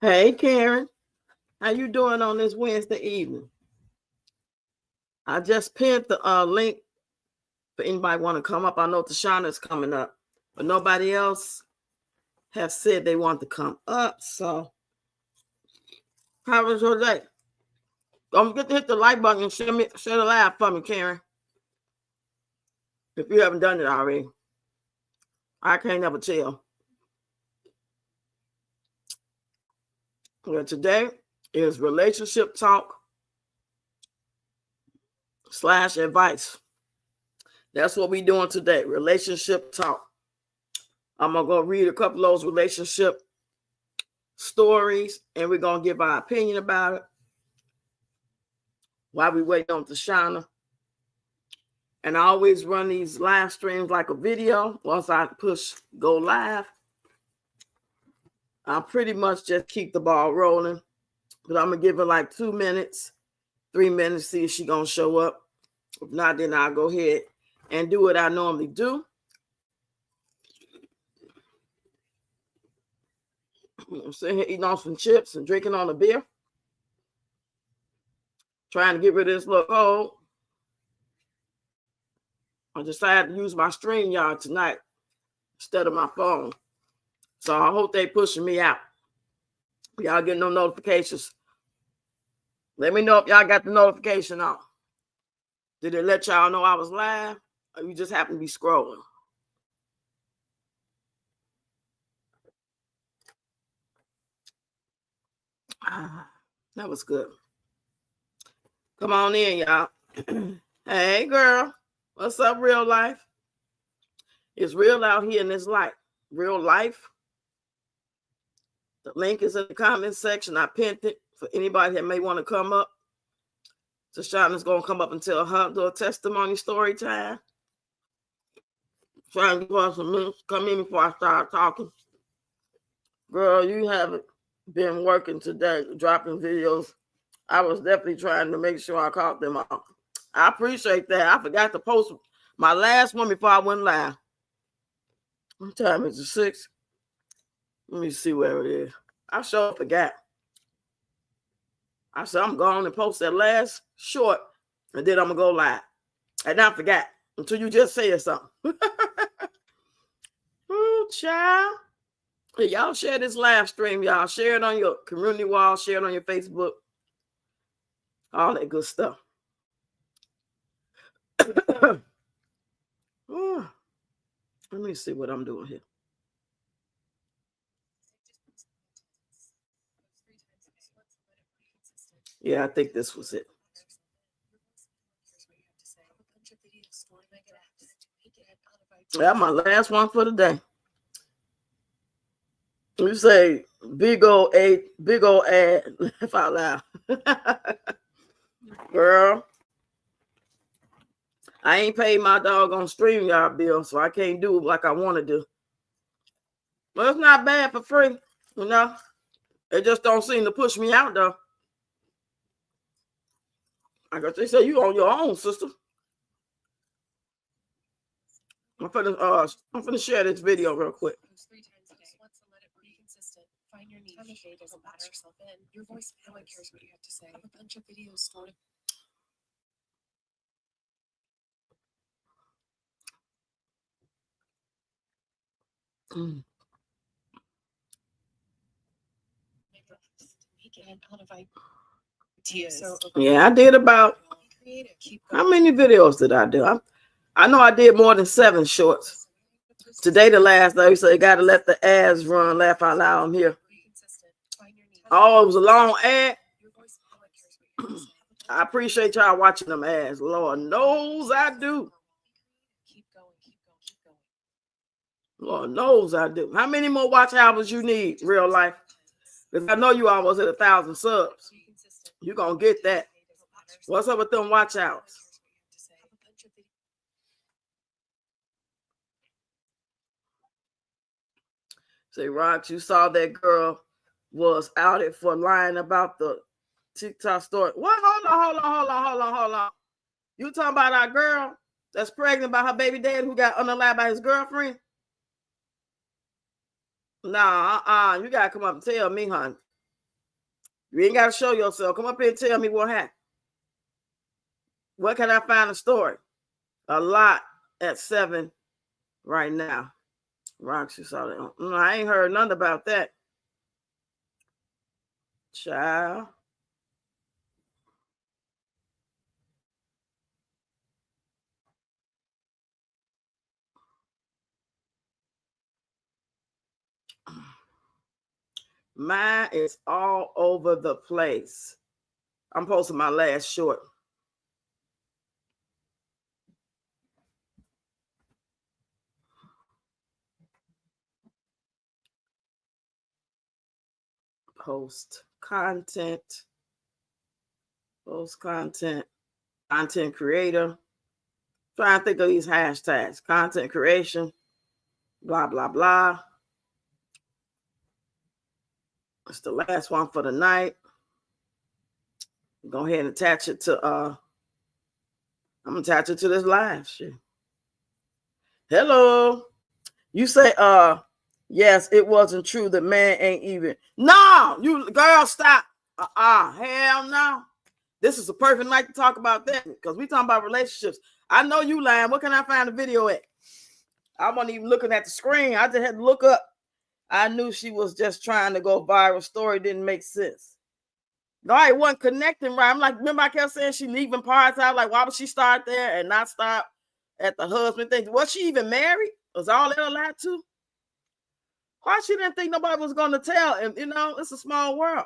Hey, Karen. How you doing on this Wednesday evening? I just pinned the link for anybody want to come up. I know Tashana's coming up, but nobody else have said they want to come up. So, how was your day? Don't forget to hit the like button and share the live for me, Karen. If you haven't done it already, I can't never tell. Well, today is relationship talk / advice. That's what we're doing today. Relationship talk. I'm gonna go read a couple of those relationship stories, and we're gonna give our opinion about it while we wait on Tashana. And I always run these live streams like a video. Once I push go live, I pretty much just keep the ball rolling. But I'm gonna give her like 2 minutes, 3 minutes, see if she's gonna show up. If not, then I'll go ahead and do what I normally do. I'm sitting here eating on some chips and drinking on a beer. Trying to get rid of this little cold. I decided to use my StreamYard tonight instead of my phone. So I hope they pushing me out. Y'all get no notifications. Let me know if y'all got the notification on. Did it let y'all know I was live? Or you just happen to be scrolling? That was good. Come on in, y'all. Hey, girl. What's up, real life? It's real out here in this life. Real life. The link is in the comment section. I pinned it for anybody that may want to come up. Tashana's going to come up and tell her do a testimony story time. Trying to give her some minutes. Come in before I start talking. Girl, you haven't been working today, dropping videos. I was definitely trying to make sure I caught them all. I appreciate that. I forgot to post my last one before I went live. What time is it? 6? Let me see where it is. I sure forgot. I said I'm going to post that last short, and then I'm gonna go live. And I forgot until you just said something. Oh, child. Hey, y'all share this live stream. Y'all share it on your community wall. Share it on your Facebook. All that good stuff. Oh, let me see what I'm doing here. Yeah, I think this was it. That's my last one for the day. You say big old ad, laugh out loud. Girl, I ain't paid my doggone StreamYard bill, so I can't do it like I want to do. But it's not bad for free, you know. It just don't seem to push me out though. I guess they say you on your own, sister. I'm finna share this video real quick. Find your niche. Doesn't matter. Yourself in. Your voice. No one cares what you have to say. A bunch of videos stored. Yeah, I did about. How many videos did I do? I know I did more than 7 shorts. Today, the last day, so you got to let the ads run. Laugh out loud. I'm here. Oh, it was a long ad. I appreciate y'all watching them ads. Lord knows I do. Lord knows I do. How many more watch hours you need, real life? Because I know you almost at 1,000 subs. You're going to get that. What's up with them watch hours? Say, Roxx, you saw that girl was outed for lying about the TikTok story. What? Hold on. You talking about our girl that's pregnant by her baby dad who got unalive by his girlfriend? Nah, you gotta come up and tell me, honey. You ain't got to show yourself. Come up here and tell me what happened. Where can I find a story? A lot at 7 right now. Roxx, you saw that. No, I ain't heard nothing about that. Child. Mine is all over the place. I'm posting my last short. Post content. Post content. Content creator. Trying to think of these hashtags. Content creation. Blah, blah, blah. It's the last one for the night. Go ahead and attach it to I'm gonna attach it to this live shit. Hello. You say yes, it wasn't true. The man ain't even. No, you girl, stop. Hell no. This is a perfect night to talk about that because we talking about relationships. I know you lying. What can I find the video at? I wasn't even looking at the screen. I just had to look up. I knew she was just trying to go viral. Story didn't make sense. No, it wasn't connecting right. I'm like, remember I kept saying she leaving parts out. Like, why would she start there and not stop at the husband thing? Was she even married? Was all that a lie too? Why she didn't think nobody was going to tell? And you know, it's a small world.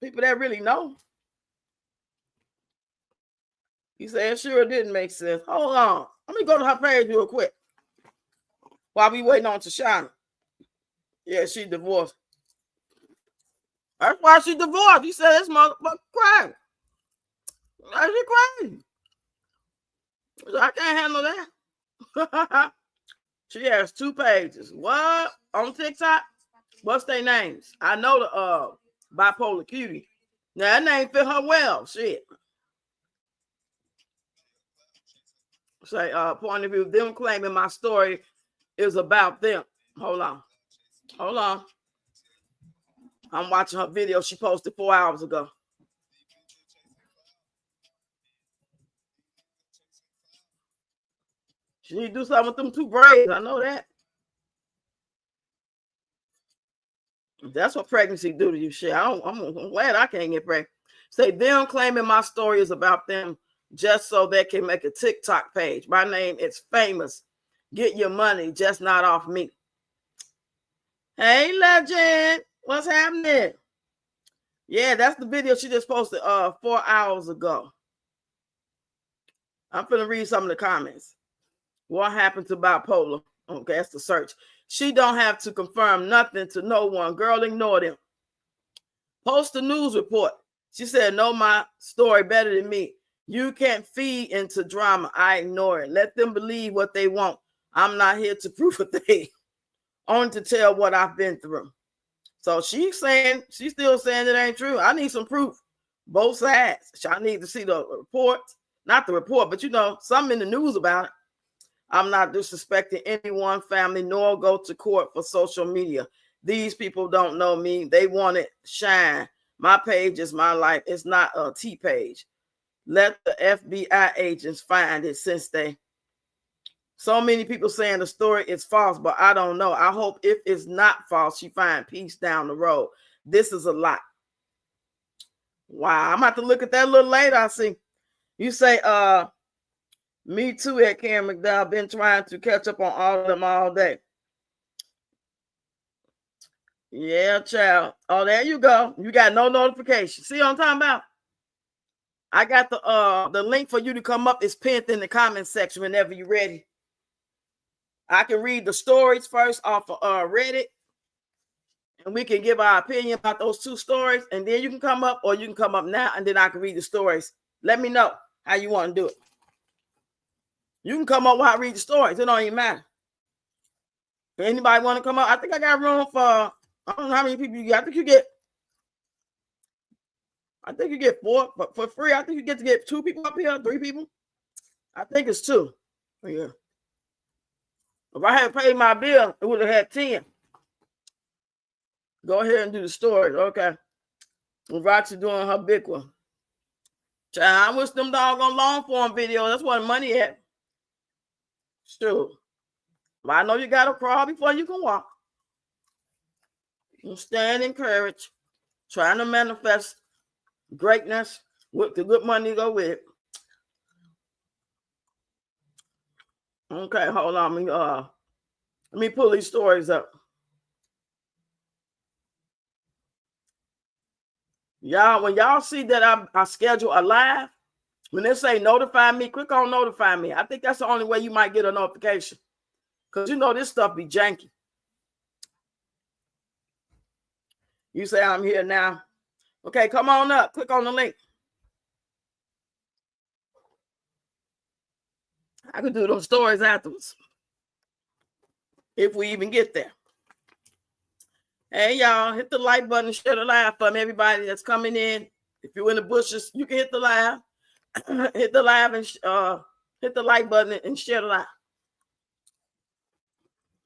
People that really know. You say it sure didn't make sense. Hold on. Let me go to her page real quick. While we waiting on Tashana. Yeah, she divorced. That's why she divorced. You said this motherfucker crazy. She crazy. So I can't handle that. She has 2 pages. What? On TikTok? What's their names? I know the bipolar cutie. Now that name fit her well. Shit. Say point of view, them claiming my story is about them. Hold on. I'm watching her video she posted 4 hours ago. She need to do something with them 2 braids. I know that. That's what pregnancy do to you. Shit. I'm glad I can't get pregnant. Say them claiming my story is about them just so they can make a TikTok page. My name is famous. Get your money, just not off me. Hey, legend. What's happening? Yeah, that's the video she just posted 4 hours ago. I'm finna read some of the comments. What happened to bipolar? Okay, that's the search. She don't have to confirm nothing to no one. Girl, ignore them. Post the news report. She said, know my story better than me. You can't feed into drama. I ignore it. Let them believe what they want. I'm not here to prove a thing. Only to tell what I've been through. So she's still saying it ain't true. I need some proof. Both sides. I need to see the report. Not the report, but you know, something in the news about it. I'm not disrespecting anyone, family, nor go to court for social media. These people don't know me. They want it shine. My page is my life. It's not a T page. Let the FBI agents find it since so many people saying the story is false, but I don't know. I hope if it's not false, she find peace down the road. This is a lot. Wow. I'm about to look at that a little later. I see. You say, me too at Karen McDowell. Been trying to catch up on all of them all day. Yeah, child. Oh, there you go. You got no notification. See what I'm talking about? I got the link for you to come up is pinned in the comment section whenever you're ready. I can read the stories first off of Reddit, and we can give our opinion about those 2 stories, and then you can come up, or you can come up now, and then I can read the stories. Let me know how you want to do it. You can come up while I read the stories. It don't even matter. If anybody want to come up, I think I got room for, I don't know how many people you get. I think you get 4, but for free, I think you get to get 2 people up here, 3 people. I think it's 2. Yeah. If I had paid my bill, it would have had 10. Go ahead and do the stories. Okay. Roxx doing her big one. Child, I wish them doggone long form videos. That's where the money at. Sure. But I know you got to crawl before you can walk. You stand in courage, trying to manifest greatness with the good money to go with it. Okay, hold on. Let me pull these stories up. Y'all, when y'all see that I schedule a live, when they say notify me, click on notify me. I think that's the only way you might get a notification. Because you know this stuff be janky. You say I'm here now. Okay, come on up. Click on the link. I could do those stories afterwards. If we even get there. Hey, y'all, hit the like button and share the live for me. Everybody that's coming in. If you're in the bushes, you can hit the live. Hit the live and hit the like button and share the live.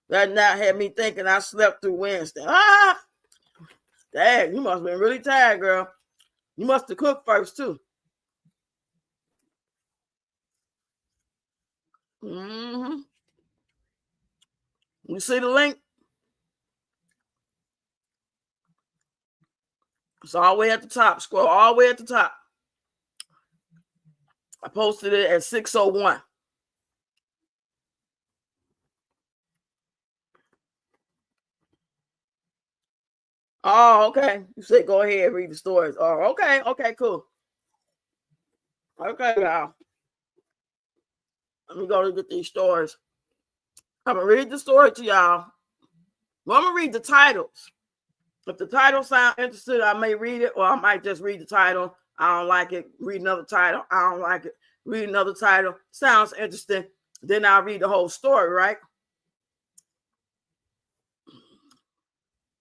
That now had me thinking I slept through Wednesday. Dang, you must have been really tired, girl. You must have cooked first, too. Mm-hmm. You see the link? It's all the way at the top. Scroll all the way at the top. I posted it at 6:01. Oh, okay. You said go ahead and read the stories. Oh, okay. Okay, cool. Okay, now. Let me go to get these stories. I'm going to read the story to y'all. Well, I'm going to read the titles. If the title sounds interesting, I may read it, or I might just read the title. I don't like it. Read another title. I don't like it. Read another title. Sounds interesting. Then I'll read the whole story, right?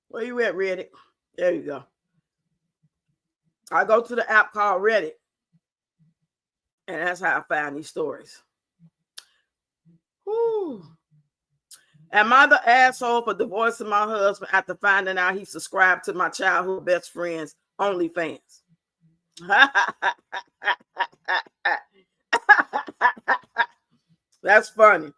Where you at, Reddit? There you go. I go to the app called Reddit. And that's how I found these stories. Whew. Am I the asshole for divorcing my husband after finding out he subscribed to my childhood best friend's OnlyFans? That's funny.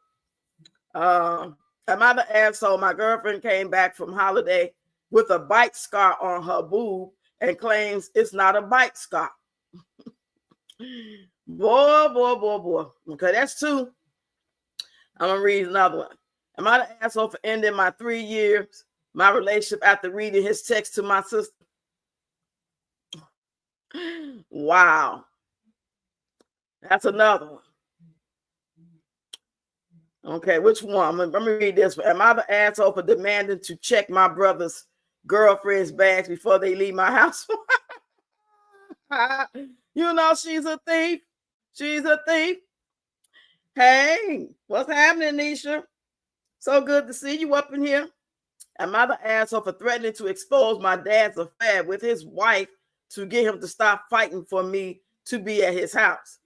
Am I the asshole? My girlfriend came back from holiday with a bite scar on her boob and claims it's not a bite scar. Boy. Okay, that's two. I'm going to read another one. Am I the asshole for ending my 3 years, my relationship after reading his text to my sister? Wow. That's another one. Okay, which one? Let me read this one. Am I the asshole for demanding to check my brother's girlfriend's bags before they leave my house? You know she's a thief. She's a thief. Hey, what's happening, Nisha? So good to see you up in here. Am I the asshole for threatening to expose my dad's affair with his wife to get him to stop fighting for me to be at his house?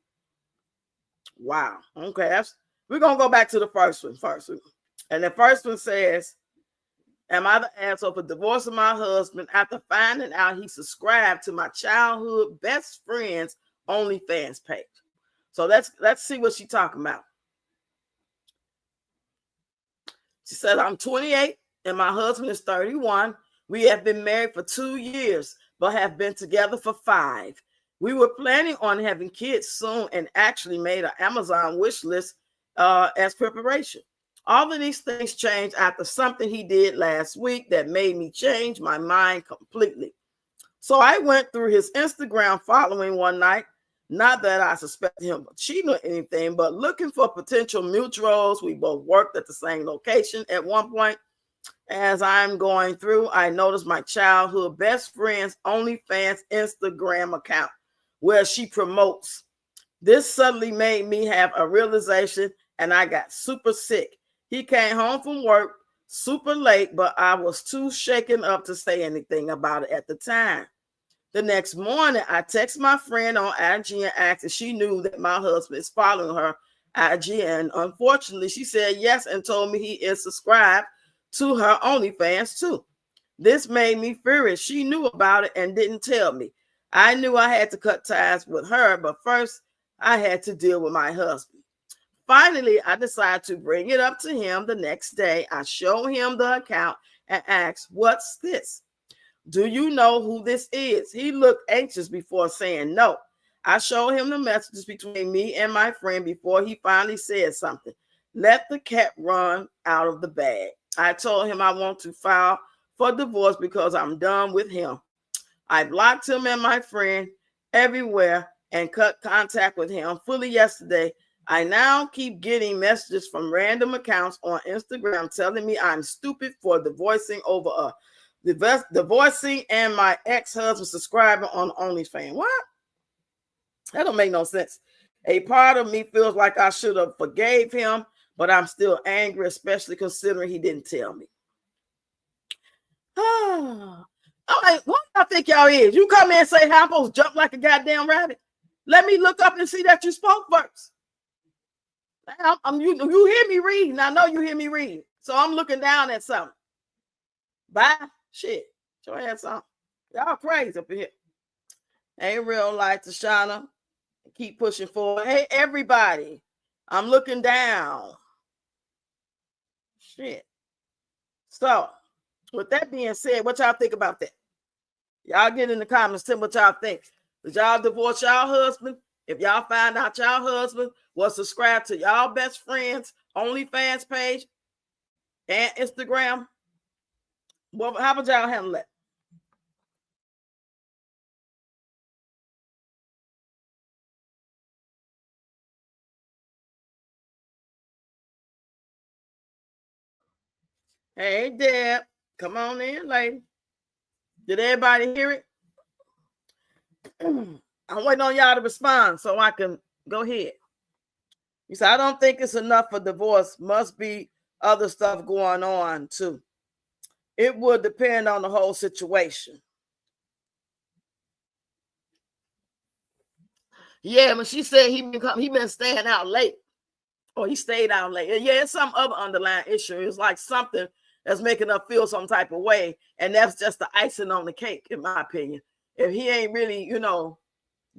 Wow. Okay, we're going to go back to the first one first. And the first one says, am I the asshole for divorcing my husband after finding out he subscribed to my childhood best friend's OnlyFans page? So let's see what she's talking about. She said, I'm 28 and my husband is 31. We have been married for 2 years, but have been together for 5. We were planning on having kids soon and actually made an Amazon wish list as preparation. All of these things changed after something he did last week that made me change my mind completely. So I went through his Instagram following one night. Not that I suspected him of cheating or anything, but looking for potential mutuals. We both worked at the same location at one point. As I'm going through, I noticed my childhood best friend's OnlyFans Instagram account where she promotes. This suddenly made me have a realization and I got super sick. He came home from work super late, but I was too shaken up to say anything about it at the time. The next morning, I text my friend on IG and asked if she knew that my husband is following her IG. And unfortunately, she said yes and told me he is subscribed to her OnlyFans too. This made me furious. She knew about it and didn't tell me. I knew I had to cut ties with her, but first I had to deal with my husband. Finally, I decided to bring it up to him the next day. I showed him the account and asked, "What's this? Do you know who this is?" He looked anxious before saying no. I showed him the messages between me and my friend before he finally said something. Let the cat run out of the bag. I told him I want to file for divorce because I'm done with him. I blocked him and my friend everywhere and cut contact with him fully yesterday. I now keep getting messages from random accounts on Instagram telling me I'm stupid for divorcing and my ex-husband subscribing on OnlyFans. What? That don't make no sense. A part of me feels like I should have forgave him, but I'm still angry, especially considering he didn't tell me. All right, what do I think y'all is? You come in and say how I'm supposed to jump like a goddamn rabbit. Let me look up and see that you spoke first. You hear me reading. I know you hear me reading. So I'm looking down at something. Bye. Shit. Show ass something. Y'all crazy up here. Hey, real light Tashana. Keep pushing forward. Hey, everybody. I'm looking down. Shit. So, with that being said, what y'all think about that? Y'all get in the comments, tell me what y'all think. Did y'all divorce y'all husband? If y'all find out y'all husband was subscribed to y'all best friends OnlyFans page and Instagram, well, how would y'all handle that? Hey, Deb, come on in, lady. Did everybody hear it? I'm waiting on y'all to respond so I can go ahead. You said, I don't think it's enough for divorce. Must be other stuff going on too. It would depend on the whole situation. Yeah, when she said he been staying out late, or he stayed out late. Yeah, it's some other underlying issue. It's like something that's making her feel some type of way, and that's just the icing on the cake, in my opinion. If he ain't really,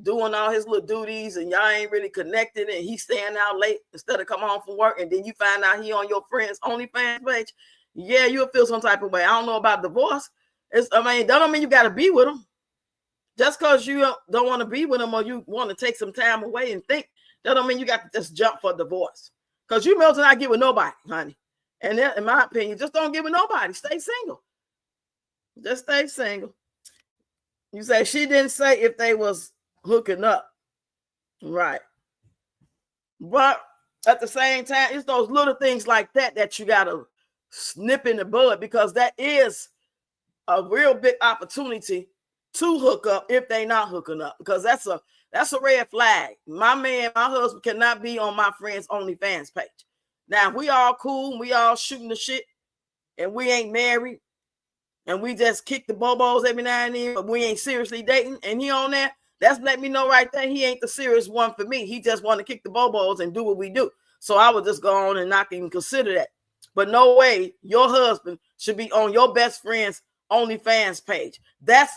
doing all his little duties, and y'all ain't really connected, and he's staying out late instead of come home from work, and then you find out he on your friend's OnlyFans page, yeah, you'll feel some type of way. I don't know about divorce. That don't mean you got to be with him. Just because you don't want to be with him or you want to take some time away and think, that don't mean you got to just jump for divorce. Because you may as well not get with nobody, honey. And in my opinion, just don't get with nobody. Stay single. Just stay single. You say she didn't say if they was hooking up. Right. But at the same time, it's those little things like that you got to snip in the bud, because that is a real big opportunity to hook up if they not hooking up, because that's a red flag. My husband cannot be on my friend's OnlyFans page. Now, if we all cool, we all shooting the shit, and we ain't married, and we just kick the bobos every now and then, but we ain't seriously dating, and he on there, that's let me know right there he ain't the serious one for me. He just want to kick the bobos and do what we do. So I would just go on and not even consider that. But no way your husband should be on your best friend's OnlyFans page. That's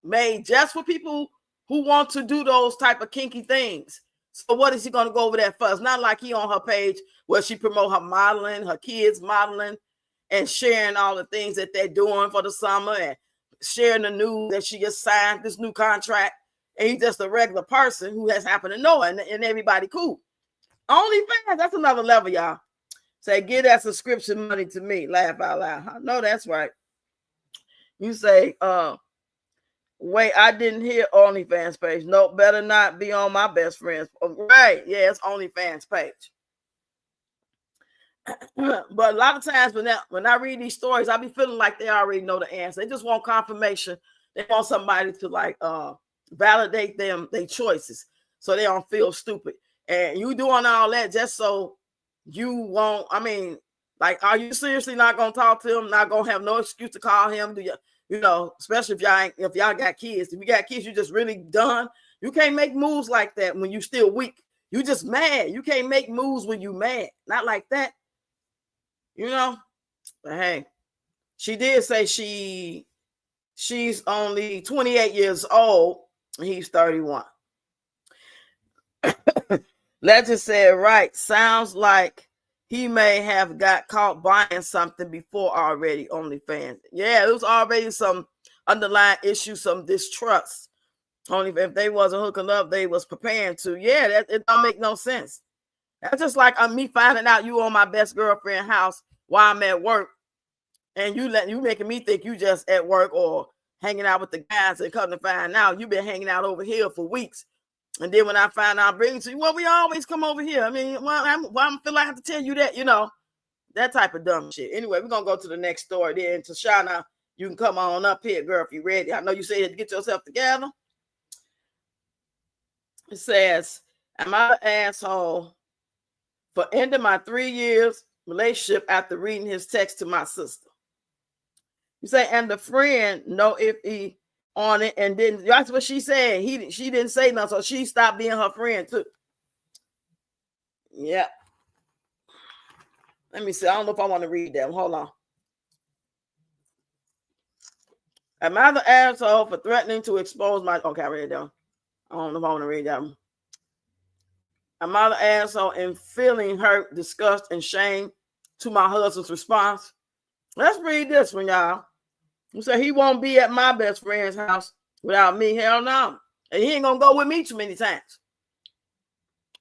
made just for people who want to do those type of kinky things. So what is he going to go over there for? It's not like he on her page where she promote her modeling, her kids modeling, and sharing all the things that they're doing for the summer, and sharing the news that she just signed this new contract. And he's just a regular person who has happened to know it, and everybody cool. OnlyFans, that's another level, y'all. Say, give that subscription money to me. Laugh out loud. I know that's right. You say, wait, I didn't hear OnlyFans page. No, better not be on my best friend's. Right. Yeah, it's OnlyFans page. But a lot of times when I read these stories, I be feeling like they already know the answer. They just want confirmation. They want somebody to validate them, their choices, so they don't feel stupid. And you doing all that just so you won't. Are you seriously not gonna talk to him? Not gonna have no excuse to call him? Do you? Especially if y'all got kids. If you got kids, you just really done. You can't make moves like that when you still weak. You just mad. You can't make moves when you mad. Not like that. But hey, She did say she's only 28 years old and he's 31. Legend said, right, sounds like he may have got caught buying something before already OnlyFans. Yeah, it was already some underlying issue, some distrust. Only if they wasn't hooking up, they was preparing to. Yeah, it don't make no sense. That's just like me finding out you on my best girlfriend house while I'm at work, and you making me think you just at work or hanging out with the guys, and come to find out you've been hanging out over here for weeks. And then when I find out, I bring it to you, well, we always come over here. I mean, I feel like I have to tell you that, that type of dumb shit. Anyway, we're going to go to the next story then. Tashana, you can come on up here, girl, if you're ready. I know you said to get yourself together. It says, am I an asshole for ending my 3 years relationship after reading his text to my sister? You say, and the friend know if he on it, and then that's what she said. She didn't say nothing, so she stopped being her friend too. Yeah. Let me see. I don't know if I want to read that. Hold on. Am I the asshole for threatening to expose my... Okay, I read that one. I don't know if I want to read that one. Am I the asshole in feeling hurt, disgust, and shame to my husband's response? Let's read this one, y'all. You say he won't be at my best friend's house without me. Hell no. And he ain't going to go with me too many times.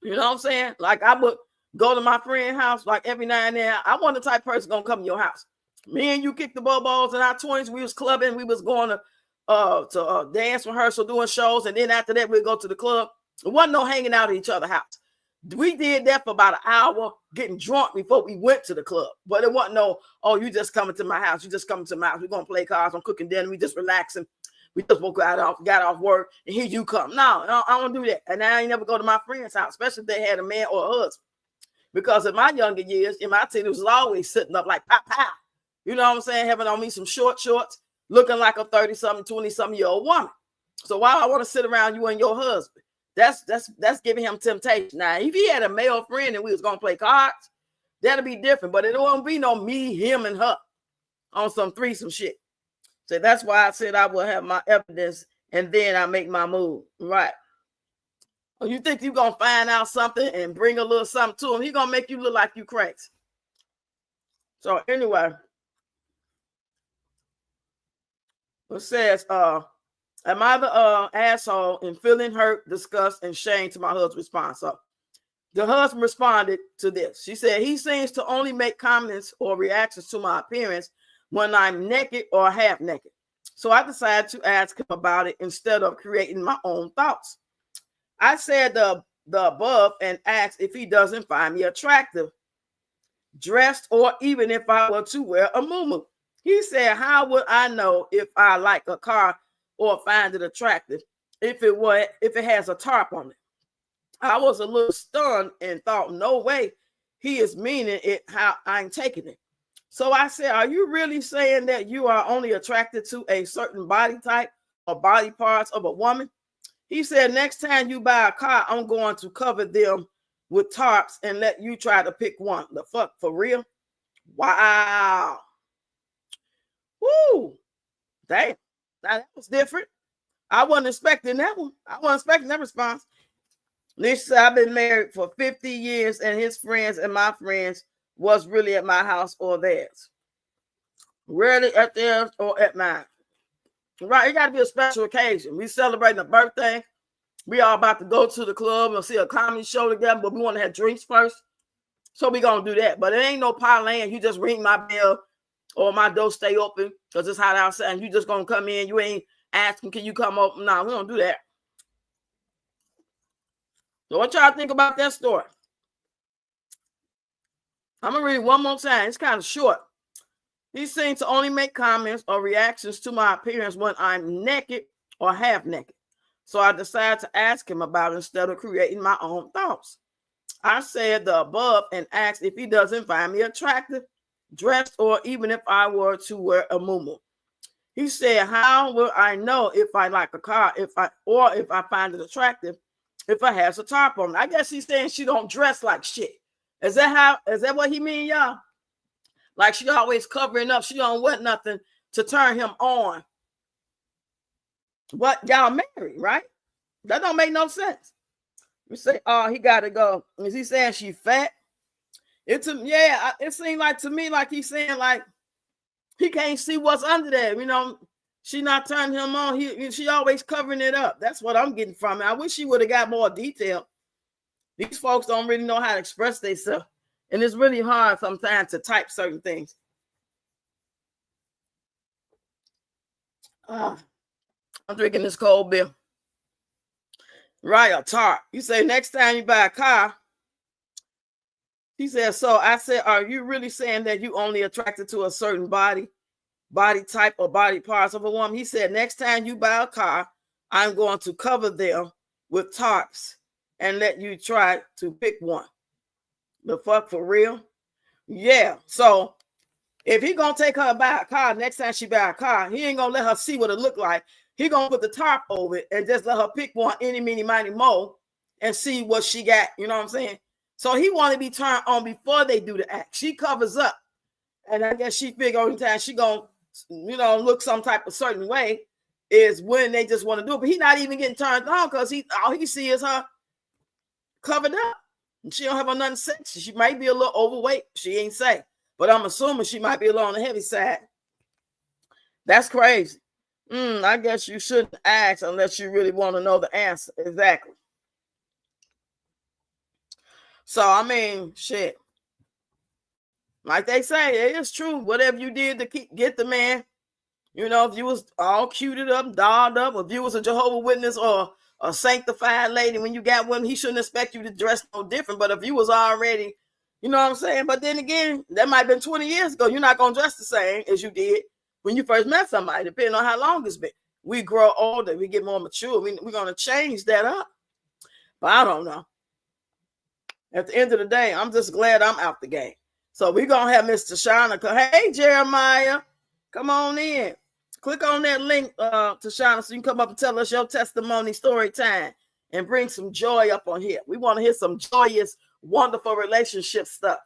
You know what I'm saying? Like, I would go to my friend's house like every now and then. I want the type of person going to come to your house. Me and you kicked the bubbles in our 20s. We was clubbing. We was going to dance rehearsal, doing shows. And then after that, we'd go to the club. It wasn't no hanging out at each other's house. We did that for about an hour, getting drunk before we went to the club. But it wasn't no, oh, you just coming to my house. You just coming to my house. We're going to play cards. I'm cooking dinner. We just relaxing. We just got off work, and here you come. No, I don't do that. And I ain't never go to my friend's house, especially if they had a man or a husband. Because in my younger years, in my teens, was always sitting up like, pow, pow. You know what I'm saying? Having on me some short shorts, looking like a 30-something, 20-something-year-old woman. So why I want to sit around you and your husband? That's giving him temptation. Now, if he had a male friend and we was going to play cards, that'd be different. But it won't be no me, him, and her on some threesome shit. So that's why I said I will have my evidence and then I make my move. Right. Well, you think you're going to find out something and bring a little something to him, he's going to make you look like you crazy. So anyway, it says, am I the asshole in feeling hurt, disgust, and shame to my husband's response? So the husband responded to this. She said, he seems to only make comments or reactions to my appearance when I'm naked or half naked. So I decided to ask him about it instead of creating my own thoughts. I said the above and asked if he doesn't find me attractive, dressed, or even if I were to wear a muumuu. He said, how would I know if I like a car or find it attractive if it has a tarp on it? I was a little stunned and thought, no way he is meaning it how I'm taking it. So I said, are you really saying that you are only attracted to a certain body type or body parts of a woman? He said, next time you buy a car, I'm going to cover them with tarps and let you try to pick one. The fuck, for real? Wow. Woo. Damn. Now that was different. I wasn't expecting that one. I wasn't expecting that response. Nisha said, I've been married for 50 years and his friends and my friends was really at my house or theirs. Rarely at theirs or at mine. Right, it got to be a special occasion. We celebrating a birthday. We all about to go to the club and see a comedy show together, but we want to have drinks first. So we going to do that. But it ain't no parlaying. You just ring my bell or my door stay open because it's hot outside and you just going to come in. You ain't asking, can you come open? No, we don't do that. So what y'all think about that story? I'm going to read it one more time. It's kind of short. He seems to only make comments or reactions to my appearance when I'm naked or half naked. So I decided to ask him about it instead of creating my own thoughts. I said the above and asked if he doesn't find me attractive, dressed, or even if I were to wear a muumuu. He said, how will I know if I like a car, if I find it attractive, if it has a top on it? I guess he's saying she don't dress like shit. Is that what he mean, y'all? Like she always covering up. She don't want nothing to turn him on. But y'all married, right? That don't make no sense. You say, oh, he got to go. Is he saying she fat? It seemed like to me like he's saying like he can't see what's under there. You know, she not turning him on. She always covering it up. That's what I'm getting from it. I wish she would have got more detail. These folks don't really know how to express themselves. And it's really hard sometimes to type certain things. I'm drinking this cold beer. Right, a tart. You say next time you buy a car. He said, so I said, are you really saying that you only attracted to a certain body type or body parts of a woman? He said, next time you buy a car, I'm going to cover them with tarps and let you try to pick one. The fuck, for real? Yeah. So if he gonna take her to buy a car, next time she buy a car, he ain't gonna let her see what it look like. He gonna put the tarp over it and just let her pick one, any, mini, mighty, mo, and see what she got. You know what I'm saying? So he want to be turned on before they do the act. She covers up, and I guess she figure every time she gonna, look some type of certain way is when they just want to do it. But he not even getting turned on because all he see is her covered up. And she don't have nothing sexy. She might be a little overweight. She ain't say. But I'm assuming she might be a little on the heavy side. That's crazy. I guess you shouldn't ask unless you really want to know the answer. Exactly. So, I mean, shit. Like they say, it is true. Whatever you did to get the man, if you was all cuted up, dolled up, or if you was a Jehovah's Witness or a sanctified lady, when you got one, he shouldn't expect you to dress no different. But if you was already, you know what I'm saying? But then again, that might have been 20 years ago. You're not going to dress the same as you did when you first met somebody, depending on how long it's been. We grow older. We get more mature. We're going to change that up. But I don't know. At the end of the day, I'm just glad I'm out the game. So we're going to have Mr. Shauna. Hey, Jeremiah, come on in. Click on that link, Tashana, so you can come up and tell us your testimony, story time, and bring some joy up on here. We want to hear some joyous, wonderful relationship stuff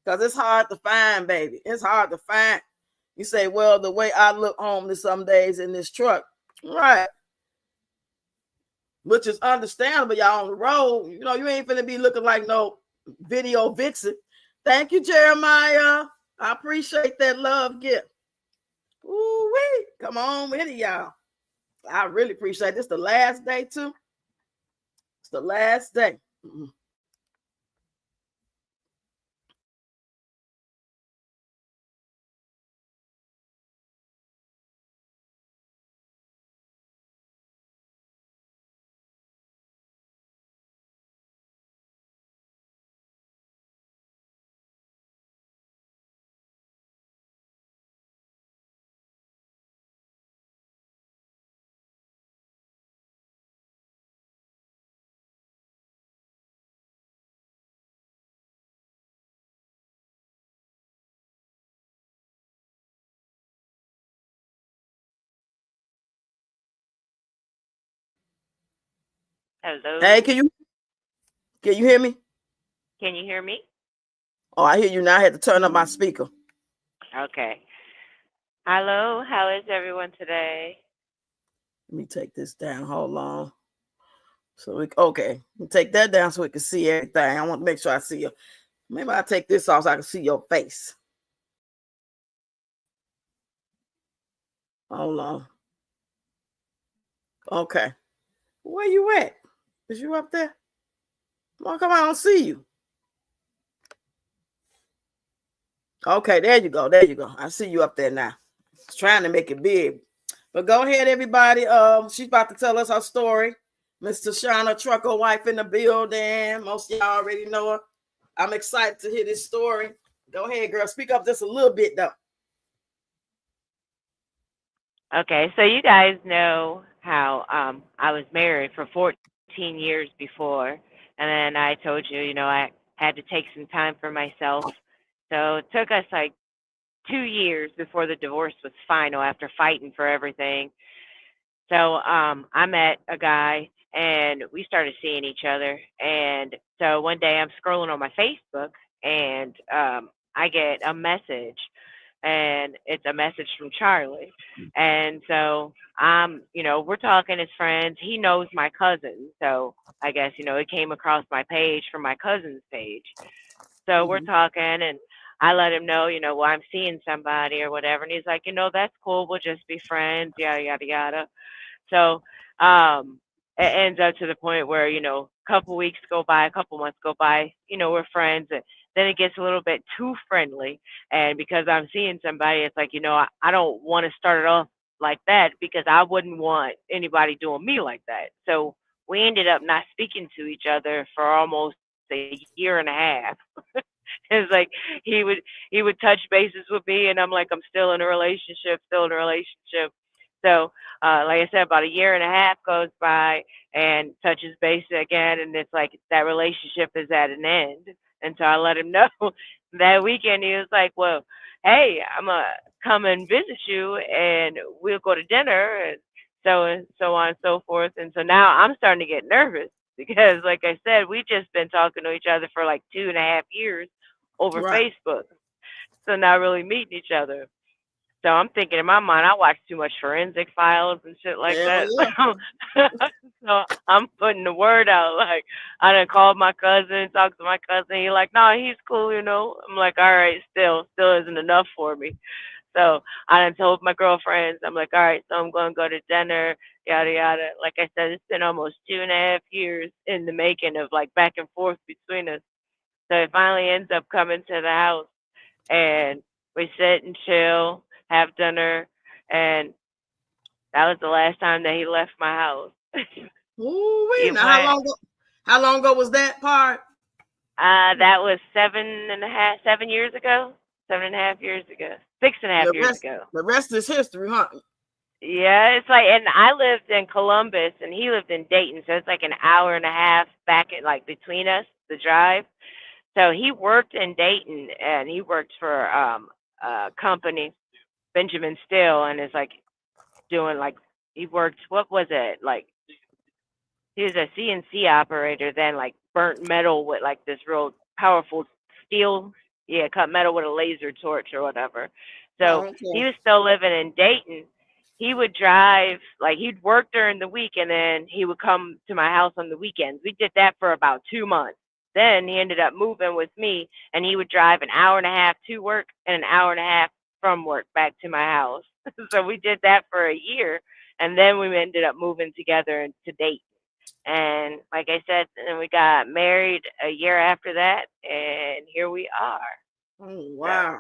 because it's hard to find, baby. It's hard to find. You say, well, the way I look homeless some days in this truck, right, which is understandable. Y'all on the road, you ain't finna be looking like no video vixen. Thank you, Jeremiah. I appreciate that love gift. Ooh-wee. Come on with it, y'all. I really appreciate this. The last day, too. It's the last day. Hello. Hey, can you hear me? Can you hear me? Oh, I hear you now. I had to turn up my speaker. Okay. Hello. How is everyone today? Let me take this down. Hold on. Okay. Take that down so we can see everything. I want to make sure I see you. Maybe I'll take this off so I can see your face. Hold on. Okay. Where you at? Is you up there? Well, come on, I don't see you. Okay, there you go. There you go. I see you up there now. It's trying to make it big. But go ahead, everybody. She's about to tell us her story. Mr. Shauna, trucker wife in the building. Most of y'all already know her. I'm excited to hear this story. Go ahead, girl. Speak up just a little bit, though. Okay, so you guys know how I was married for 14 years before, and then I told you, I had to take some time for myself. So it took us like 2 years before the divorce was final after fighting for everything. So I met a guy and we started seeing each other. And so one day I'm scrolling on my Facebook and I get a message, and it's a message from Charlie. And so we're talking as friends. He knows my cousin, so I guess it came across my page from my cousin's page. So we're Mhm. talking, and I let him know, well, I'm seeing somebody or whatever, and he's like, that's cool. We'll just be friends, yada yada yada. So it ends up to the point where, a couple weeks go by, a couple months go by, we're friends. And then it gets a little bit too friendly. And because I'm seeing somebody, it's like, I don't want to start it off like that because I wouldn't want anybody doing me like that. So we ended up not speaking to each other for almost a year and a half. It's like he would touch bases with me, and I'm like, I'm still in a relationship, still in a relationship. So, like I said, about a year and a half goes by, and touches base again, and it's like that relationship is at an end. And so I let him know that weekend. He was like, "Well, hey, I'm gonna come and visit you, and we'll go to dinner, and so on and so forth." And so now I'm starting to get nervous because, like I said, we just been talking to each other for like 2.5 years over Right. Facebook, so not really meeting each other. So I'm thinking in my mind, I watch too much forensic files and shit like Hell that. yeah. So I'm putting the word out. Like I done called my cousin, talked to my cousin. He like, no, he's cool. I'm like, all right, still isn't enough for me. So I done told my girlfriends. I'm like, all right, so I'm gonna go to dinner, yada yada. Like I said, it's been almost 2.5 years in the making of like back and forth between us. So it finally ends up coming to the house, and we sit and chill, have dinner, and that was the last time that he left my house. Ooh, He now how went. long ago? How long ago was that part? That was 7.5, 7 years ago, 7.5 years ago, six and a half The years rest, ago. the rest is history, huh? Yeah, it's like, and I lived in Columbus, and he lived in Dayton, so it's like an hour and a half back at like between us, the drive. So he worked in Dayton, and he worked for a company, Benjamin Steel, and is like doing like he worked. What was it like? He was a CNC operator, then like burnt metal with like this real powerful steel. Yeah, cut metal with a laser torch or whatever. So Oh, he okay. was still living in Dayton. He would drive, like he'd work during the week, and then he would come to my house on the weekends. We did that for about 2 months. Then he ended up moving with me, and he would drive an hour and a half to work and an hour and a half from work back to my house. So we did that for a year, and then we ended up moving together to Dayton. And like I said, and we got married a year after that, and here we are. Oh, So wow.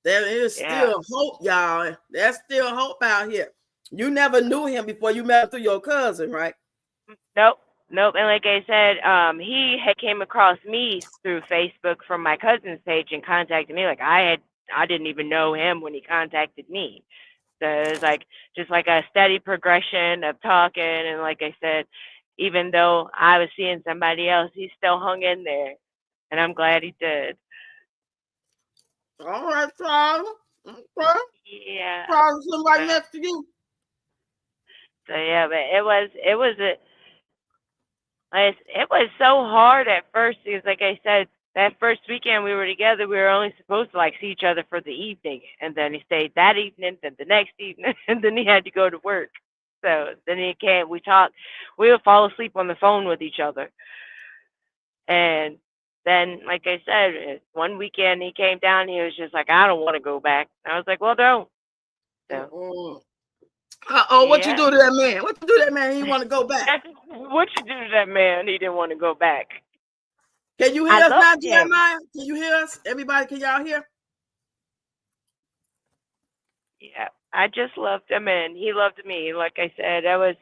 There is yeah, still hope, y'all. There's still hope out here. You never knew him before you met him through your cousin, right? nope, nope. And like I said, he had came across me through Facebook from my cousin's page and contacted me. Like I didn't even know him when he contacted me. So it was like just like a steady progression of talking. And like I said, even though I was seeing somebody else, he still hung in there, and I'm glad he did. All right, Charles. Okay. Yeah. Charles sitting right So, next to you. so yeah, but it was so hard at first because, like I said, that first weekend we were together, we were only supposed to like see each other for the evening, and then he stayed that evening, then the next evening, and then he had to go to work. So then he came. We talked. We would fall asleep on the phone with each other, and then, like I said, one weekend he came down. He was just like, "I don't want to go back." I was like, "Well, don't." So Mm-mm. Oh, what you yeah. do to that man? What you do to that man? He want to go back. What you do to that man? He didn't want to go back. Can you I hear us now, loved him. Jeremiah? Can you hear us? Everybody, can y'all hear? Yeah, I just loved him, and he loved me. Like I said, I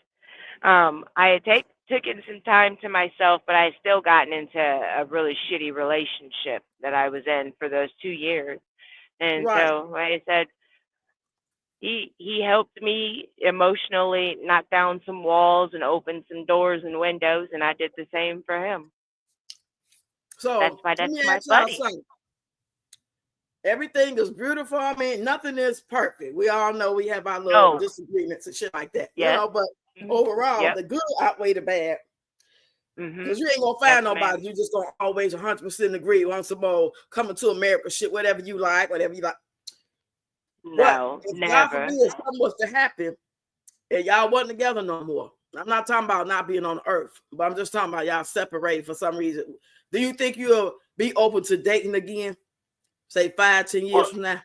had taken some time to myself, but I had still gotten into a really shitty relationship that I was in for those 2 years. And Right. so, like I said, he helped me emotionally knock down some walls and open some doors and windows, and I did the same for him. That's So why let that's me my ask y'all buddy. something. Everything is beautiful. I mean, nothing is perfect. We all know we have our little No, disagreements and shit like that, yes, but mhm, overall, yep, the good outweigh the bad. Mhm. Because you ain't gonna Yes, find ma'am. nobody you just gonna always 100% agree on some old coming to America shit, whatever you like, whatever you like. But No, if God forbid never. if something was to happen and y'all wasn't together no more, I'm not talking about not being on the earth, but I'm just talking about y'all separated for some reason. Do you think you'll be open to dating again, say 5-10 years Well, from now?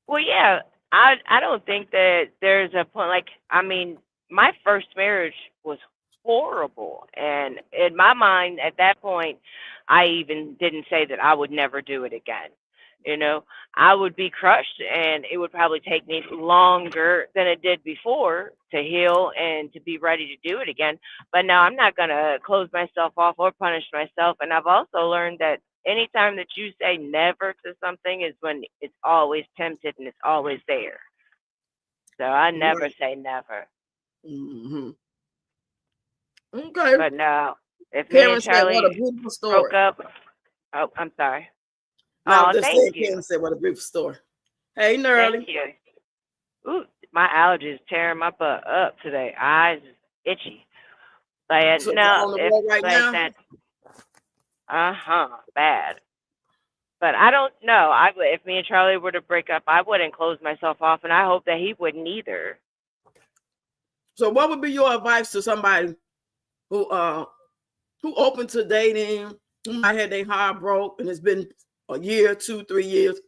well, yeah. I don't think that there's a point. Like, I mean, my first marriage was horrible, and in my mind, at that point, I even didn't say that I would never do it again. You know, I would be crushed, and it would probably take me longer than it did before to heal and to be ready to do it again. But now I'm not gonna close myself off or punish myself. And I've also learned that anytime that you say never to something is when it's always tempted and it's always there. So I never Right. say never. Mm-hmm. Okay. But no, if me Karen and said, "What a Charlie beautiful broke story." up, oh, I'm sorry. Now I'm Oh, just thank saying, you. Karen said, "What a beautiful story." Hey, Thank Nerly. you. Ooh, my allergies tearing my butt up today. Eyes is itchy. But So no, y'all on the if road right like now? that, bad. But I don't know. If me and Charlie were to break up, I wouldn't close myself off, and I hope that he wouldn't either. So what would be your advice to somebody who open to dating, who might have their heart broke and it's been a year, 2-3 years?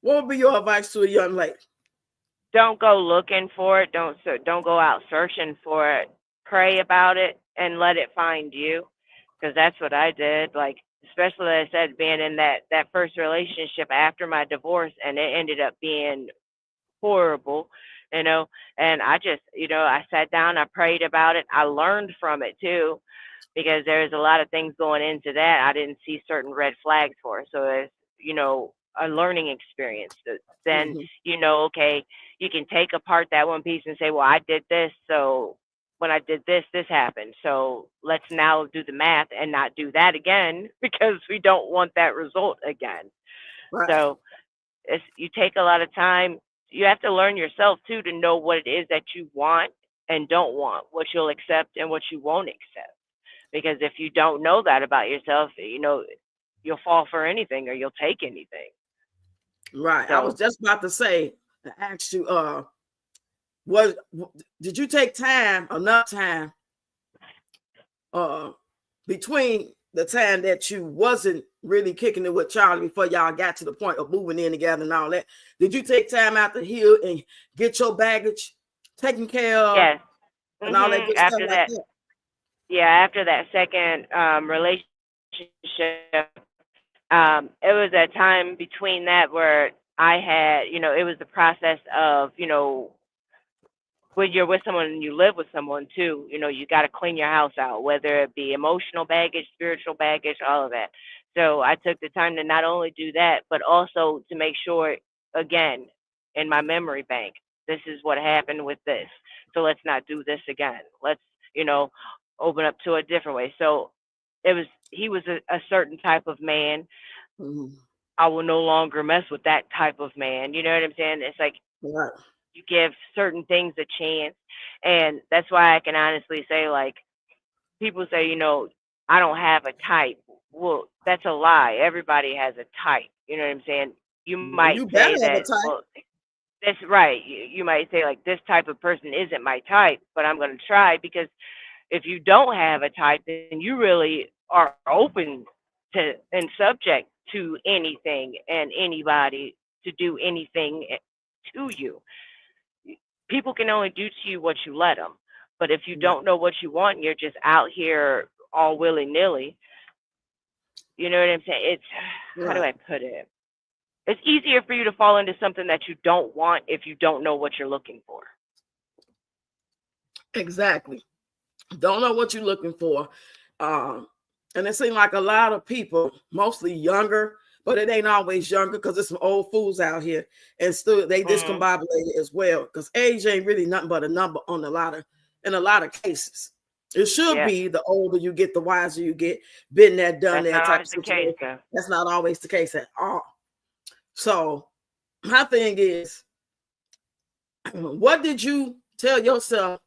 What would be your advice to a young lady? Don't go looking for it. Don't go out searching for it. Pray about it and let it find you, because that's what I did. Like, especially like I said, being in that first relationship after my divorce, and it ended up being horrible, you know. And I just, I sat down, I prayed about it, I learned from it too, because there's a lot of things going into that I didn't see certain red flags for. So it's, a learning experience. Then, Mm-hmm. okay, you can take apart that one piece and say, well, I did this, so when I did this, this happened. So let's now do the math and not do that again because we don't want that result again. Right. So you take a lot of time. You have to learn yourself too to know what it is that you want and don't want, what you'll accept and what you won't accept. Because if you don't know that about yourself, you'll fall for anything or you'll take anything. Right. I was So just about to say, to ask you, was did you take enough time, uh, between the time that you wasn't really kicking it with Charlie before y'all got to the point of moving in together and all that? Did you take time out to heal and get your baggage taken care of yes, and all that good stuff after like that, that? yeah, after that second relationship, it was a time between that where I had, it was the process of, when you're with someone and you live with someone too, you got to clean your house out, whether it be emotional baggage, spiritual baggage, all of that. So I took the time to not only do that, but also to make sure, again, in my memory bank, this is what happened with this. So let's not do this again. Let's, you know, open up to a different way. So he was a certain type of man. Mm-hmm. I will no longer mess with that type of man. You know what I'm saying? It's like, Right. you give certain things a chance. And that's why I can honestly say, like, people say, I don't have a type. Well, that's a lie. Everybody has a type. You know what I'm saying? You Well, might you better say have a that, type. well, that's right. You might say, like, this type of person isn't my type, but I'm going to try, because if you don't have a type, then you really are open to and subject to anything and anybody to do anything to you. People can only do to you what you let them. But if you Right. don't know what you want and you're just out here all willy nilly, you know what I'm saying? It's, how do Right. I put it? It's easier for you to fall into something that you don't want if you don't know what you're looking for. Exactly. Don't know what you're looking for. Um, and it seems like a lot of people, mostly younger, but it ain't always younger because there's some old fools out here and still they Hmm. discombobulated as well. Because age ain't really nothing but a number on in a lot of cases. It should Yeah, be the older you get, the wiser you get, been there, done that's that not type of always the case, situation. though. That's not always the case at all. So my thing is, what did you tell yourself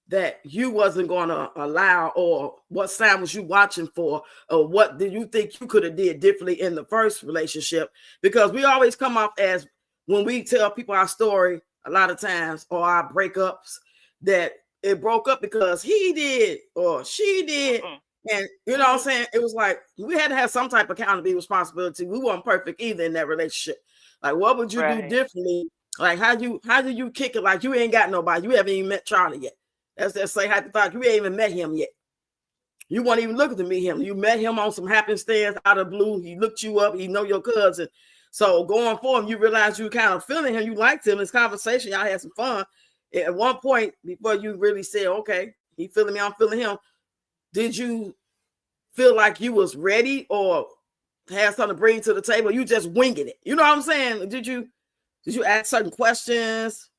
that you wasn't going to allow, or what sign was you watching for, or what did you think you could have did differently in the first relationship? Because we always come off as, when we tell people our story a lot of times, or our breakups, that it broke up because he did or she did. And you know what I'm saying? It was like we had to have some type of accountability, responsibility. We weren't perfect either in that relationship. Like, what would you do differently? Like, how do you kick it? Like, you ain't got nobody. You haven't even met Charlie yet. That's say hypothetical. You ain't even met him yet. You weren't even looking to meet him. You met him on some happenstance out of blue. He looked you up. He know your cousin. So going forward, you realize you kind of feeling him. You liked him. This conversation, y'all had some fun. At one point, before you really said, okay, he feeling me, I'm feeling him. Did you feel like you was ready or had something to bring to the table? You just winging it. You know what I'm saying? Did you ask certain questions?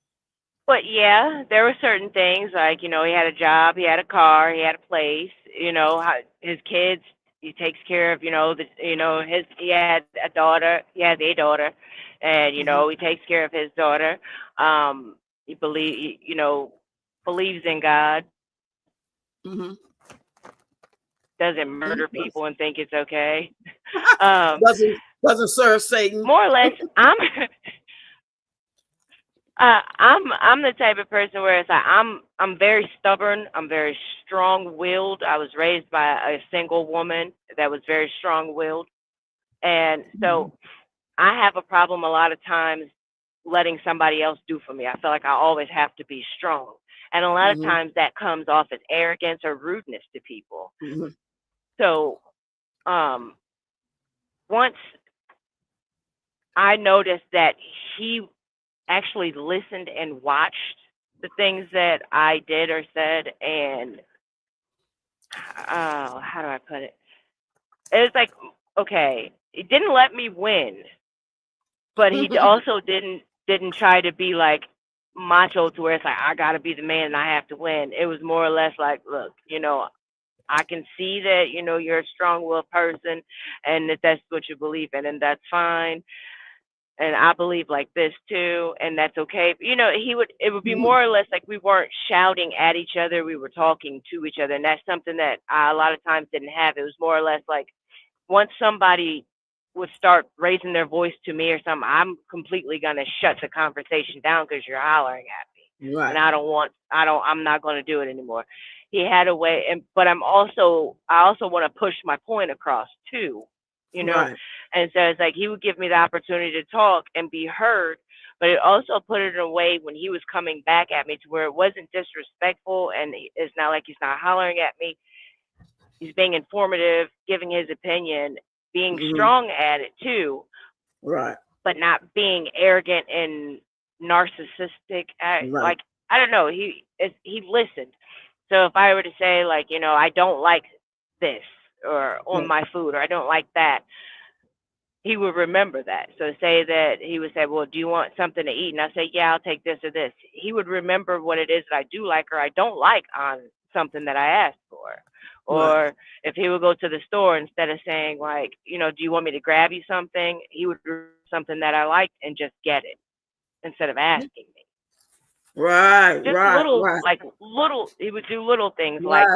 But yeah, there were certain things like, he had a job, he had a car, he had a place, his kids, he takes care of, he had a daughter, and, he takes care of his daughter. He believes in God, doesn't murder people and think it's okay. Doesn't serve Satan. More or less, I'm the type of person where it's like I'm very stubborn. I'm very strong-willed. I was raised by a single woman that was very strong-willed, and so I have a problem a lot of times letting somebody else do for me. I feel like I always have to be strong, and a lot of times that comes off as arrogance or rudeness to people. So, once I noticed that he actually listened and watched the things that I did or said, and how do I put it? It was like, okay, he didn't let me win, but he also didn't try to be like macho to where it's like I gotta be the man and I have to win. It was more or less like, look, I can see that you're a strong-willed person, and that that's what you believe in, and that's fine. And I believe like this too, and that's okay. It would be more or less like we weren't shouting at each other, we were talking to each other, and that's something that I a lot of times didn't have. It was more or less like once somebody would start raising their voice to me or something, I'm completely gonna shut the conversation down because you're hollering at me, and I'm not gonna do it anymore. He had a way, but I also want to push my point across too. And so it's like he would give me the opportunity to talk and be heard, but it also put it in a way when he was coming back at me to where it wasn't disrespectful, and it's not like he's not hollering at me. He's being informative, giving his opinion, being strong at it too, but not being arrogant and narcissistic. Like, I don't know, he listened. So if I were to say like, I don't like this or on my food, or I don't like that, he would remember that. So say that he would say, well, do you want something to eat? And I say, yeah, I'll take this or this. He would remember what it is that I do like or I don't like on something that I asked for. Or if he would go to the store, instead of saying like, do you want me to grab you something? He would do something that I liked and just get it instead of asking me. He would do little things like,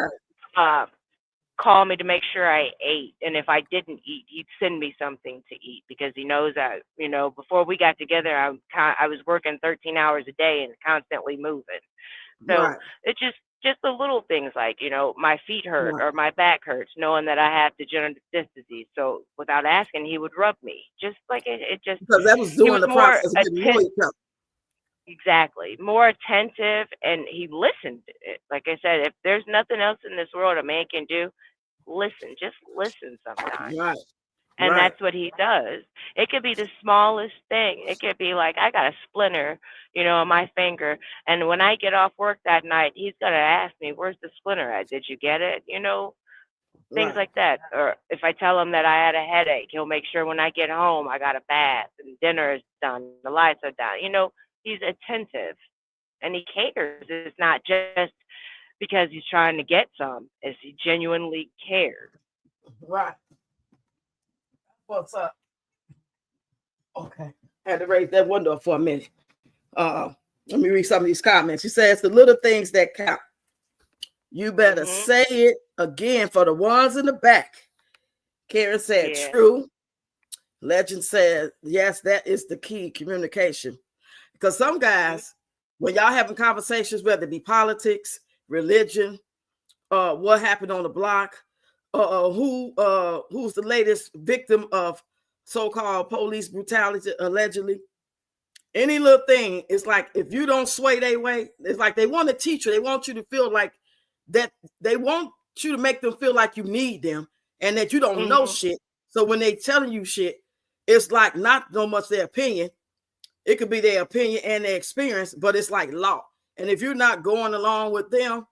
call me to make sure I ate, and if I didn't eat, he'd send me something to eat because he knows that before we got together, I was working 13 hours a day and constantly moving. So it's just the little things like my feet hurt or my back hurts, knowing that I have degenerative disc disease. So without asking, he would rub me, just like it just because that was doing the process of getting more each other. Exactly. More attentive, and he listened. Like I said, if there's nothing else in this world a man can do, listen. Just listen sometimes. And that's what he does. It could be the smallest thing. It could be like, I got a splinter, on my finger. And when I get off work that night, he's going to ask me, where's the splinter at? Did you get it? Things like that. Or if I tell him that I had a headache, he'll make sure when I get home, I got a bath and dinner is done, the lights are down. He's attentive and he cares. It's not just because he's trying to get some, it's he genuinely cares. What's up? Okay. I had to raise that window for a minute. Let me read some of these comments. She says the little things that count. You better Mhm. say it again for the ones in the back. Karen said, Yeah. true. Legend said, yes, that is the key communication. Because some Mhm. guys, when y'all having conversations, whether it be politics, religion, what happened on the block, who's the latest victim of so-called police brutality, allegedly, any little thing, it's like if you don't sway their way, it's like they want to teach you. They want you to feel like that. They want you to make them feel like you need them and that you don't know Mhm. shit. So when they telling you shit, it's like not so much their opinion. It could be their opinion and their experience, but it's like law. And if you're not going along with them,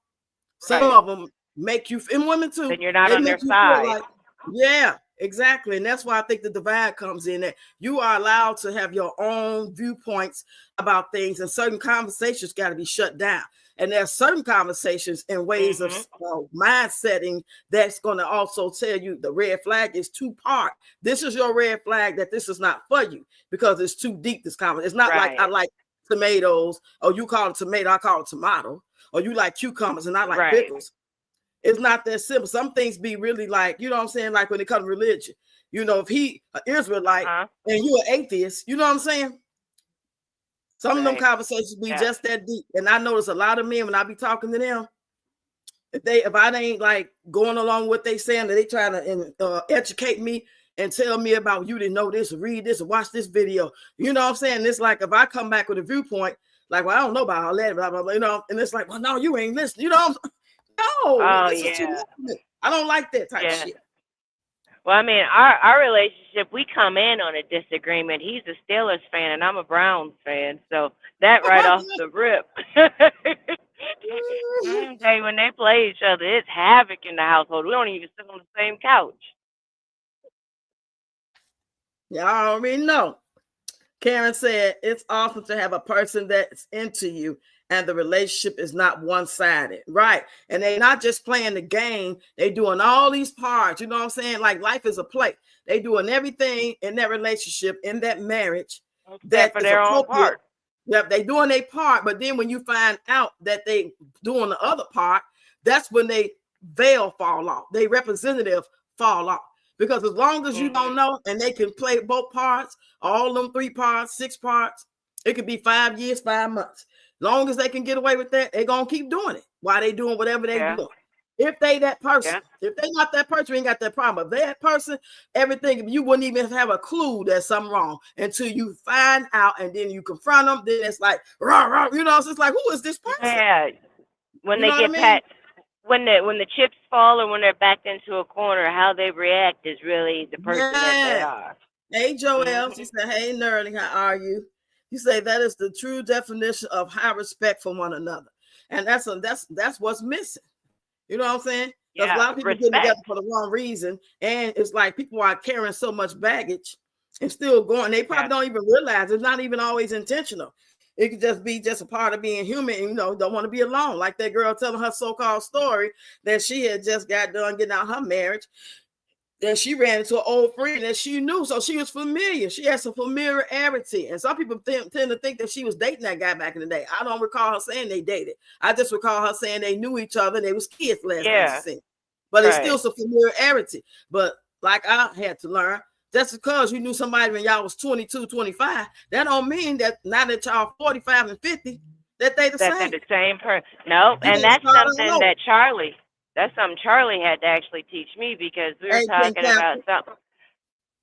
some Right. of them make you, and women too, Then you're not they on make their you feel side. like, yeah, exactly. And that's why I think the divide comes in, that you are allowed to have your own viewpoints about things, and certain conversations got to be shut down. And there's certain conversations and ways of Mhm. mind setting that's going to also tell you the red flag is two part. This is your red flag that this is not for you because it's too deep. This conversation. It's not like I Right. like tomatoes, or you call it tomato, I call it tomato, or you like cucumbers and I like Right. pickles. It's not that simple. Some things be really like, you know what I'm saying? Like when it comes to religion, you know, if he an Israelite Uh-huh. and you an atheist, you know what I'm saying? Some of them Right. conversations be Yeah. just that deep. And I notice a lot of men when I be talking to them, if I ain't like going along with what they saying, that they trying to educate me and tell me about, you didn't know this, or read this, or watch this video. You know what I'm saying? It's like if I come back with a viewpoint, like, well, I don't know about all that, blah, blah, blah, you know, and it's like, well, no, you ain't listening. You know what I'm No, Oh this is too yeah. much for me. I don't like that type of Yeah. shit. Well, I mean, our relationship, we come in on a disagreement. He's a Steelers fan, and I'm a Browns fan, so that right off the rip. Hey, when they play each other, it's havoc in the household. We don't even sit on the same couch. Y'all already know. Karen said it's awesome to have a person that's into you and the relationship is not one-sided. Right. And they're not just playing the game, they doing all these parts. You know what I'm saying? Like life is a play. They doing everything in that relationship, in that marriage, Except that for is their own appropriate. part. Yep, they doing their part, but then when you find out that they doing the other part, that's when they veil fall off. They representative fall off. Because as long as you don't Mhm. know and they can play both parts, all them 3 parts, 6 parts, it could be 5 years, 5 months. Long as they can get away with that, they're gonna keep doing it while they doing whatever they Yeah. doing. If they that person, Yeah. if they not that person, you ain't got that problem. If they that person, everything, you wouldn't even have a clue that something wrong until you find out and then you confront them. Then it's like, rah, rah, you know, it's just like, who is this person? Yeah. When You they know what I get mean? pat, when the chips fall or when they're backed into a corner, how they react is really the person that they Yeah. are. Hey, Joel. She Mhm. said, hey, Nerdy, how are you? You say that is the true definition of high respect for one another. And that's what's missing. You know what I'm saying? Because a Yeah. lot of people get together Respect. for the wrong reason. And it's like people are carrying so much baggage and still going. They Yeah. probably don't even realize it's not even always intentional. It could just be just a part of being human and, you know, don't want to be alone. Like that girl telling her so-called story that she had just got done getting out her marriage. Then she ran into an old friend that she knew, so she was familiar. She had some familiarity, and some people tend to think that she was dating that guy back in the day. I don't recall her saying they dated. I just recall her saying they knew each other. And they was kids last time she Yeah. said, but it's still Right. some familiarity. But like I had to learn, just because you knew somebody when y'all was 22, 25, that don't mean that now that y'all 45 and 50, that they the That they're same. the same person. No, You and gotta that's start all something over. that Charlie had to actually teach me because we were Hey, King talking about Captain. something.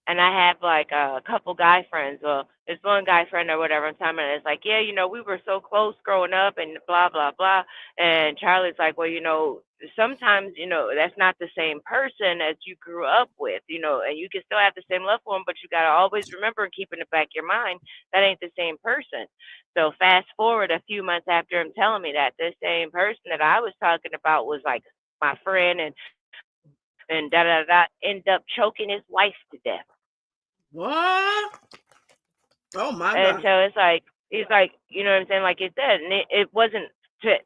And I have like a couple guy friends. Well, this one guy friend or whatever I'm talking about. It's like, yeah, we were so close growing up and blah blah blah. And Charlie's like, well, sometimes that's not the same person as you grew up with. And you can still have the same love for him, but you gotta always remember and keep in the back of your mind that ain't the same person. So fast forward a few months after him telling me that this same person that I was talking about was like my friend and da da da end up choking his wife to death. What? Oh my And God. so it's like he's like, you know what I'm saying, like it said, and it wasn't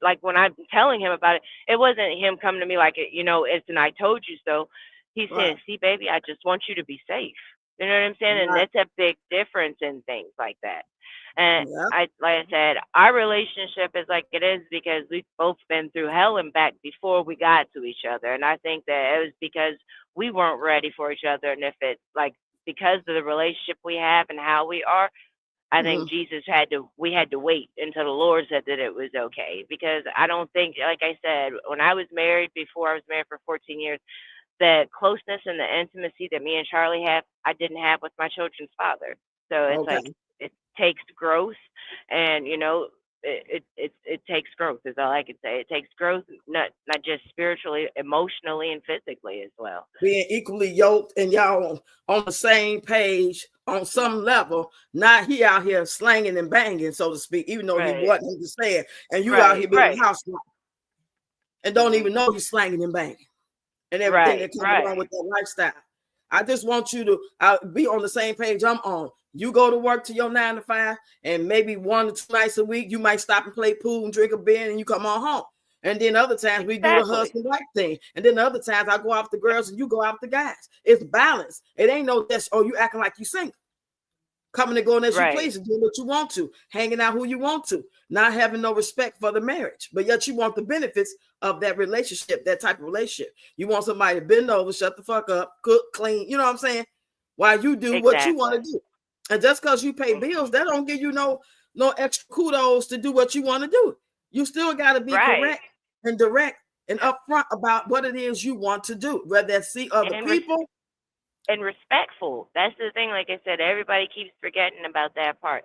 like when I'm telling him about it, it wasn't him coming to me like it's an I told you so. He's Right. saying, see, baby, I just want you to be safe. You know what I'm saying? And Right. that's a big difference in things like that. And Yeah. like I said, our relationship is like it is because we've both been through hell and back before we got to each other. And I think that it was because we weren't ready for each other. And if it's like because of the relationship we have and how we are, I Hmm. think we had to wait until the Lord said that it was okay. Because I don't think, like I said, when I was married, before I was married for 14 years, the closeness and the intimacy that me and Charlie have, I didn't have with my children's father. So it's like Okay. it takes growth, and it takes growth is all I can say. It takes growth, not just spiritually, emotionally, and physically as well. Being equally yoked and y'all on the same page on some level. Not he out here slanging and banging, so to speak, even though he Right, wasn't understand. And you out right, here being right, a housewife and don't hmm even know he's slanging and banging and everything right, that comes right. along with that lifestyle. I just want you to be on the same page I'm on. You go to work to your 9 to 5, and maybe 1 or 2 nights a week, you might stop and play pool and drink a beer, and you come on home. And then other times we do the Exactly. husband wife thing. And then other times I go out with the girls and you go out with the guys. It's balance. It ain't no this, oh, you acting like you single. Coming and going as you Right. please and doing what you want to, hanging out who you want to, not having no respect for the marriage. But yet you want the benefits of that relationship, that type of relationship. You want somebody to bend over, shut the fuck up, cook, clean, you know what I'm saying? While you do what you want Exactly. to do. And just because you pay hmm bills, that don't give you no extra kudos to do what you want to do. You still got to be Right. correct and direct and upfront about what it is you want to do, whether that's see other And people. and respectful. That's the thing. Like I said, everybody keeps forgetting about that part.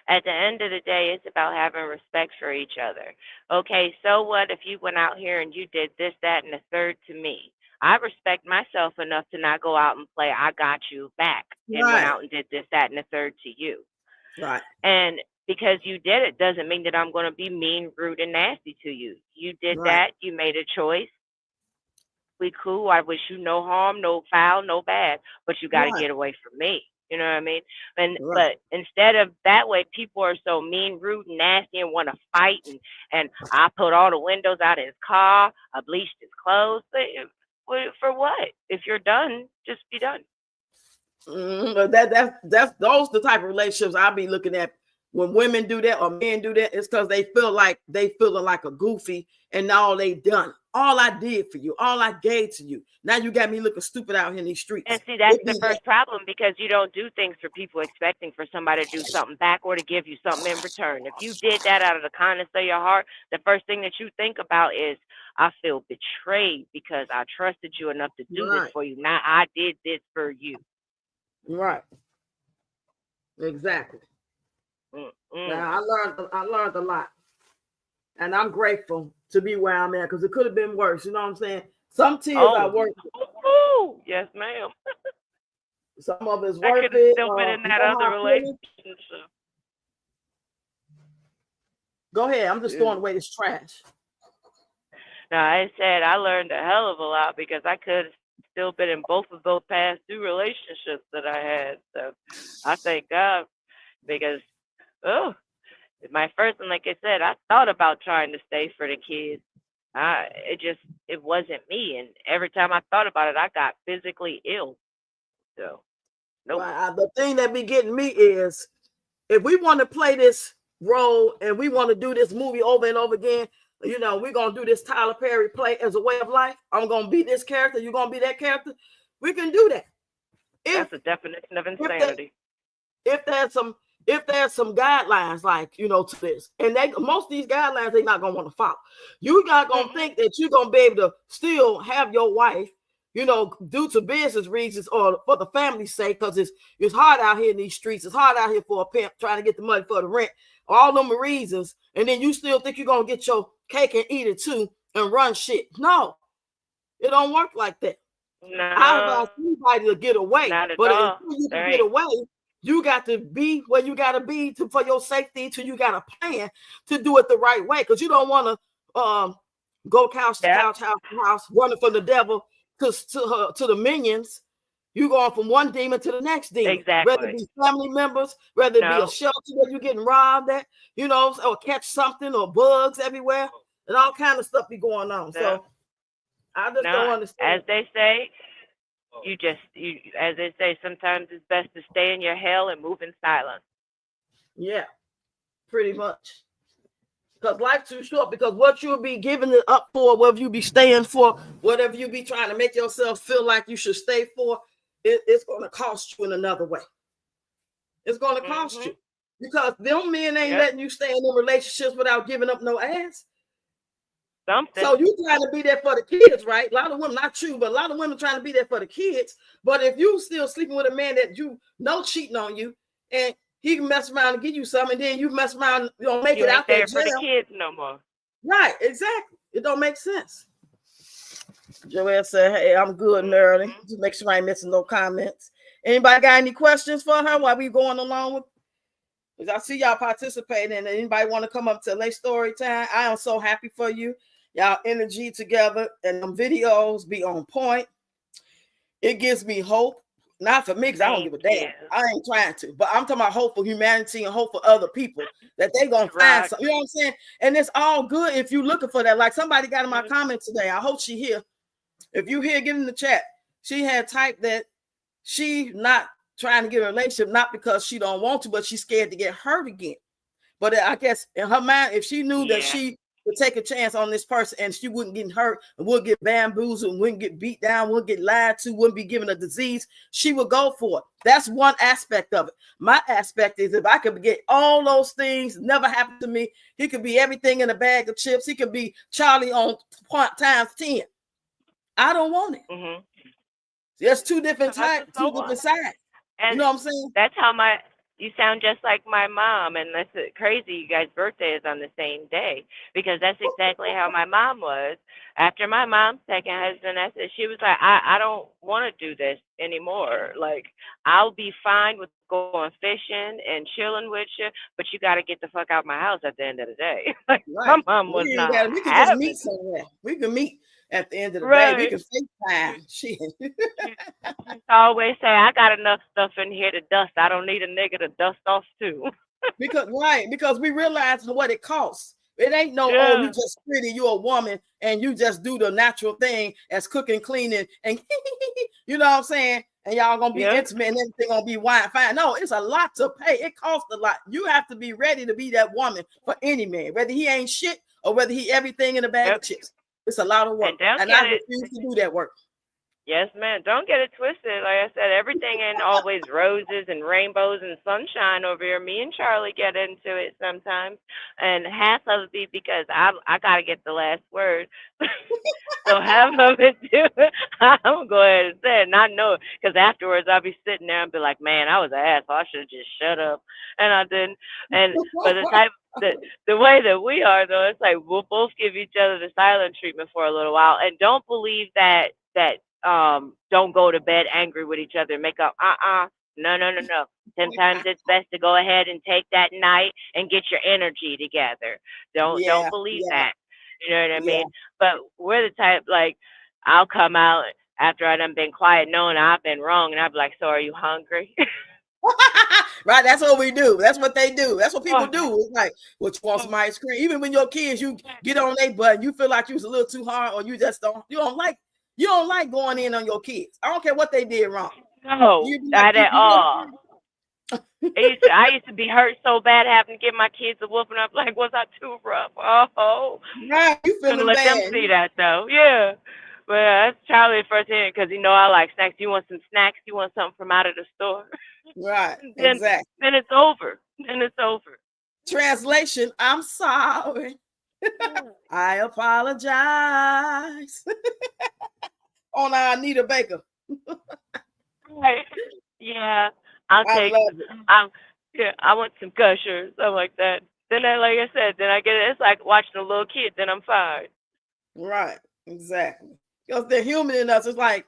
At the end of the day, it's about having respect for each other. Okay, so what if you went out here and you did this, that, and the third to me? I respect myself enough to not go out and play I got you back and went Right, out and did this, that, and the third to you. right, And because you did it doesn't mean that I'm going to be mean, rude, and nasty to you. You did right, that. You made a choice. We cool. I wish you no harm, no foul, no bad, but you got to right, get away from me. You know what I mean? And right. but instead of that way, people are so mean, rude, and nasty, and want to fight. And I put all the windows out of his car. I bleached his clothes. But for what? If you're done, just be done. But that's those the type of relationships I'll be looking at when women do that or men do that. It's because they feel like they feeling like a goofy and all they done. All I did for you, all I gave to you. Now you got me looking stupid out here in these And streets. see, that's It the be that. first problem because you don't do things for people expecting for somebody to do something back or to give you something in return. If you did that out of the kindness of your heart, the first thing that you think about is, I feel betrayed because I trusted you enough to do this Right, for you. Now I did this for you. right, exactly. Mm-mm. Now I learned a lot, and I'm grateful to be where I'm at because it could have been worse. You know what I'm saying? Some tears are Oh, worth it. yes, ma'am. Some of it's I worth could have it. still been in You that know other how I feel? relationship. Go ahead. I'm just throwing Shoot. away this trash. Now, I said I learned a hell of a lot because I could have still been in both of those past two relationships that I had. So I thank God because, oh, my first one, like I said, I thought about trying to stay for the kids. It wasn't me. And every time I thought about it, I got physically ill. So, nope. Right. The thing that be getting me is if we want to play this role and we want to do this movie over and over again, we're gonna do this Tyler Perry play as a way of life. I'm gonna be this character, you're gonna be that character. We can do that. If That's the definition of if that insanity. if there's some guidelines like to this, and most of these guidelines they're not gonna want to follow. You're not gonna Mm-mm. think that you're gonna be able to still have your wife, due to business reasons or for the family's sake, because it's hard out here in these streets. It's hard out here for a pimp trying to get the money for the rent. All them reasons, and then you still think you're gonna get your cake and eat it too and run shit. No, it don't work like that. I No, advise anybody to get away, not at but until all. you can There get ain't. away, you got to be where you got to be for your safety. Till you got a plan to do it the right way, because you don't want to go couch to Yep. couch, house to house, running from the devil to the minions. You going from one demon to the next demon, whether it Exactly. be family members, whether it be a No. shelter where you're getting robbed at, or catch something or bugs everywhere, and all kind of stuff be going on. No. So I just No. don't As understand. they say, as they say, sometimes it's best to stay in your hell and move in silence. Yeah. pretty much. Because life's too short. Because what you'll be giving it up for, whatever you be staying for, whatever you be trying to make yourself feel like you should stay for, it's going to cost you in another way. It's going to cost you. Because them men ain't letting you stay in them relationships without giving up no ass. Something. So you trying to be there for the kids, right? A lot of women, not you, but a lot of women trying to be there for the kids. But if you still sleeping with a man that you know cheating on you, and he can mess around and give you something, and then you mess around, you don't make it out there for the kids no more. Right, exactly. It don't make sense. Joelle said, "Hey, I'm good, nerdy. Just make sure I ain't missing no comments. Anybody got any questions for her while we going along with? Because I see y'all participating, and anybody want to come up to late story time? I am so happy for you. Y'all energy together and them videos be on point. It gives me hope. Not for me, because I don't give a damn. I ain't trying to, but I'm talking about hope for humanity and hope for other people that they gonna find something. You know what I'm saying? And it's all good if you looking for that. Like somebody got in my comments today. I hope she here. If you here, get in the chat. She had typed that she not trying to get a relationship, not because she don't want to, but she's scared to get hurt again. But I guess in her mind, if she knew that she would take a chance on this person and she wouldn't get hurt and would get bamboozled and wouldn't get beat down, wouldn't get lied to, wouldn't be given a disease, she would go for it. That's one aspect of it. My aspect is if I could get all those things, never happened to me. He could be everything in a bag of chips. He could be Charlie on times 10. I don't want it. There's two different types, two different sides. And you know what I'm saying? That's how you sound just like my mom, and that's crazy. You guys' birthday is on the same day, because that's exactly how my mom was. After my mom's second husband, she was like, I don't want to do this anymore. Like, I'll be fine with going fishing and chilling with you, but you got to get the fuck out of my house at the end of the day. Like, my mom was not. We can just meet somewhere. We can meet at the end of the day. We can FaceTime. Shit. I always say, I got enough stuff in here to dust. I don't need a nigga to dust off too. because we realize what it costs. It ain't no, oh, you just pretty, you a woman, and you just do the natural thing as cooking, cleaning, and you know what I'm saying? And y'all gonna be intimate and everything gonna be fine. No, it's a lot to pay. It costs a lot. You have to be ready to be that woman for any man, whether he ain't shit or whether he everything in a bag of chips. It's a lot of work. And I refuse to do that work. Yes, man. Don't get it twisted. Like I said, everything ain't always roses and rainbows and sunshine over here. Me and Charlie get into it sometimes, and half of it be because I gotta get the last word. So half of it do. I'm gonna go ahead and say it, and I know it, because afterwards I'll be sitting there and be like, "Man, I was an asshole. I should have just shut up," and I didn't. And but the way that we are though, it's like we'll both give each other the silent treatment for a little while, and don't believe that don't go to bed angry with each other and make up. No. Sometimes it's best to go ahead and take that night and get your energy together. Don't believe that. You know what I mean? But we're the type, like, I'll come out after I done been quiet knowing I've been wrong, and I'll be like, so are you hungry? Right, that's what we do. That's what they do. That's what people do. It's like, what, you want some ice cream? Even when your kids, you get on their butt, you feel like you was a little too hard, or you just you don't like going in on your kids. I don't care what they did wrong. No, not at all. I used to be hurt so bad having to give my kids a whooping up. Like, was I too rough? Oh, right. You feeling let bad. them see that though. Yeah, but that's Charlie firsthand, because I like snacks. You want some snacks? You want something from out of the store? Right. Then, exactly. Then it's over. Translation: I'm sorry. I apologize. On our Anita Baker. Right. Yeah. I want some gushers, something like that. Then like I said, then I get it. It's like watching a little kid, then I'm fine. Right. Exactly. Because they're human in us. It's like,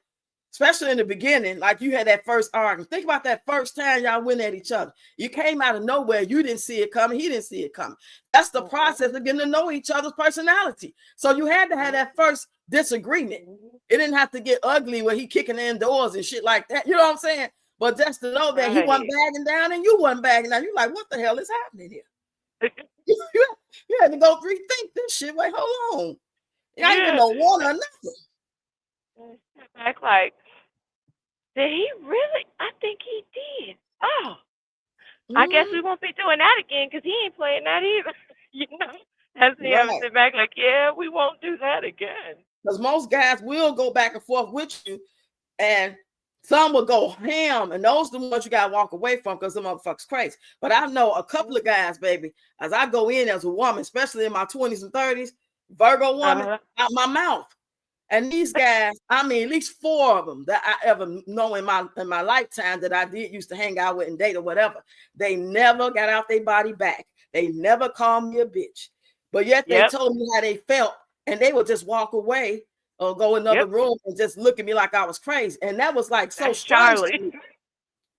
especially in the beginning, like you had that first argument. Think about that first time y'all went at each other. You came out of nowhere. You didn't see it coming. He didn't see it coming. That's the process of getting to know each other's personality. So you had to have that first disagreement. It didn't have to get ugly where he kicking in doors and shit like that. You know what I'm saying? But just to know that he wasn't bagging down and you wasn't bagging down. You're like, what the hell is happening here? You had to go rethink this shit. Wait, hold on. I ain't even no one or nothing. Back like, did he really? I think he did. Oh, I guess we Mhm. won't be doing that again because he ain't playing that either. you know, that's me having to Right. sit back like, yeah, we won't do that again. Because most guys will go back and forth with you, and some will go ham, and those are the ones you gotta walk away from because the motherfuckers crazy. But I know a couple of guys, baby, as I go in as a woman, especially in my 20s and 30s, Virgo woman, Uh-huh. out my mouth. And these guys, I mean, at least 4 of them that I ever know in my lifetime that I did used to hang out with and date or whatever, they never got out their body back. They never called me a bitch. But yet they Yep. told me how they felt, and they would just walk away or go in another Yep. room and just look at me like I was crazy. And that was like so That's strange to Charlie. me.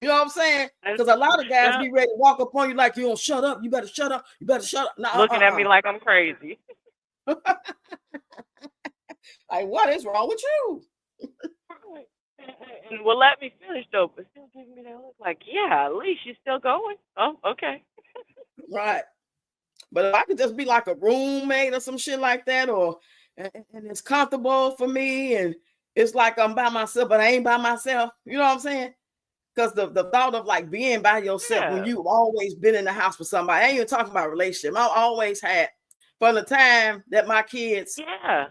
You know what I'm saying? That's, Because a lot of guys yep. be ready to walk up on you like, you don't shut up. You better shut up. You better shut up. No, Looking at me like I'm crazy. Like, what is wrong with you? And will let me finish though, but still giving me that look like, yeah, at least you're still going. Oh, okay. Right. But if I could just be like a roommate or some shit like that, or and it's comfortable for me, and it's like I'm by myself, but I ain't by myself. You know what I'm saying? Because the thought of like being by yourself when Yeah. you've always been in the house with somebody, I ain't even talking about relationship. I always had from the time that my kids Yeah.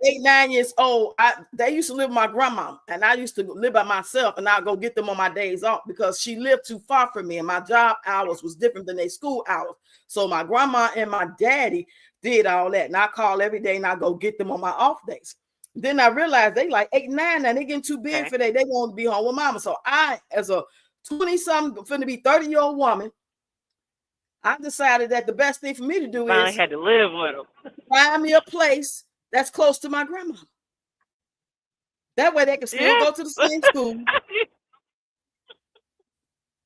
8, 9 years old, they used to live with my grandma, and I used to live by myself, and I'd go get them on my days off because she lived too far from me, and my job hours was different than their school hours. So my grandma and my daddy did all that, and I call every day, and I go get them on my off days. Then I realized they like 8, 9, and they getting too big Okay. for that. They want to be home with mama. So I, as a 20-something, finna be 30-year-old woman, I decided that the best thing for me to You do finally is had to live with them. find me a place that's close to my grandma. That way they can still Yeah. go to the same school.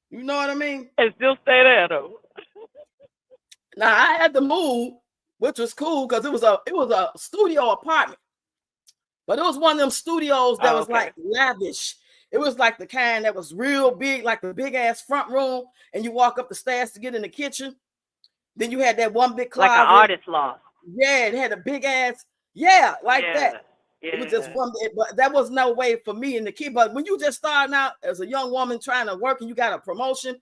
You know what I mean? And still stay there though. Now I had to move, which was cool because it was a studio apartment, but it was one of them studios that Oh, was okay. like lavish. It was like the kind that was real big, like the big ass front room, and you walk up the stairs to get in the kitchen. Then you had that one big Like an closet. artist loft. Yeah, it had a big ass, yeah, like that. Yeah. It was just Yeah. one, but that was no way for me in the key. But when you just starting out as a young woman trying to work and you got a promotion,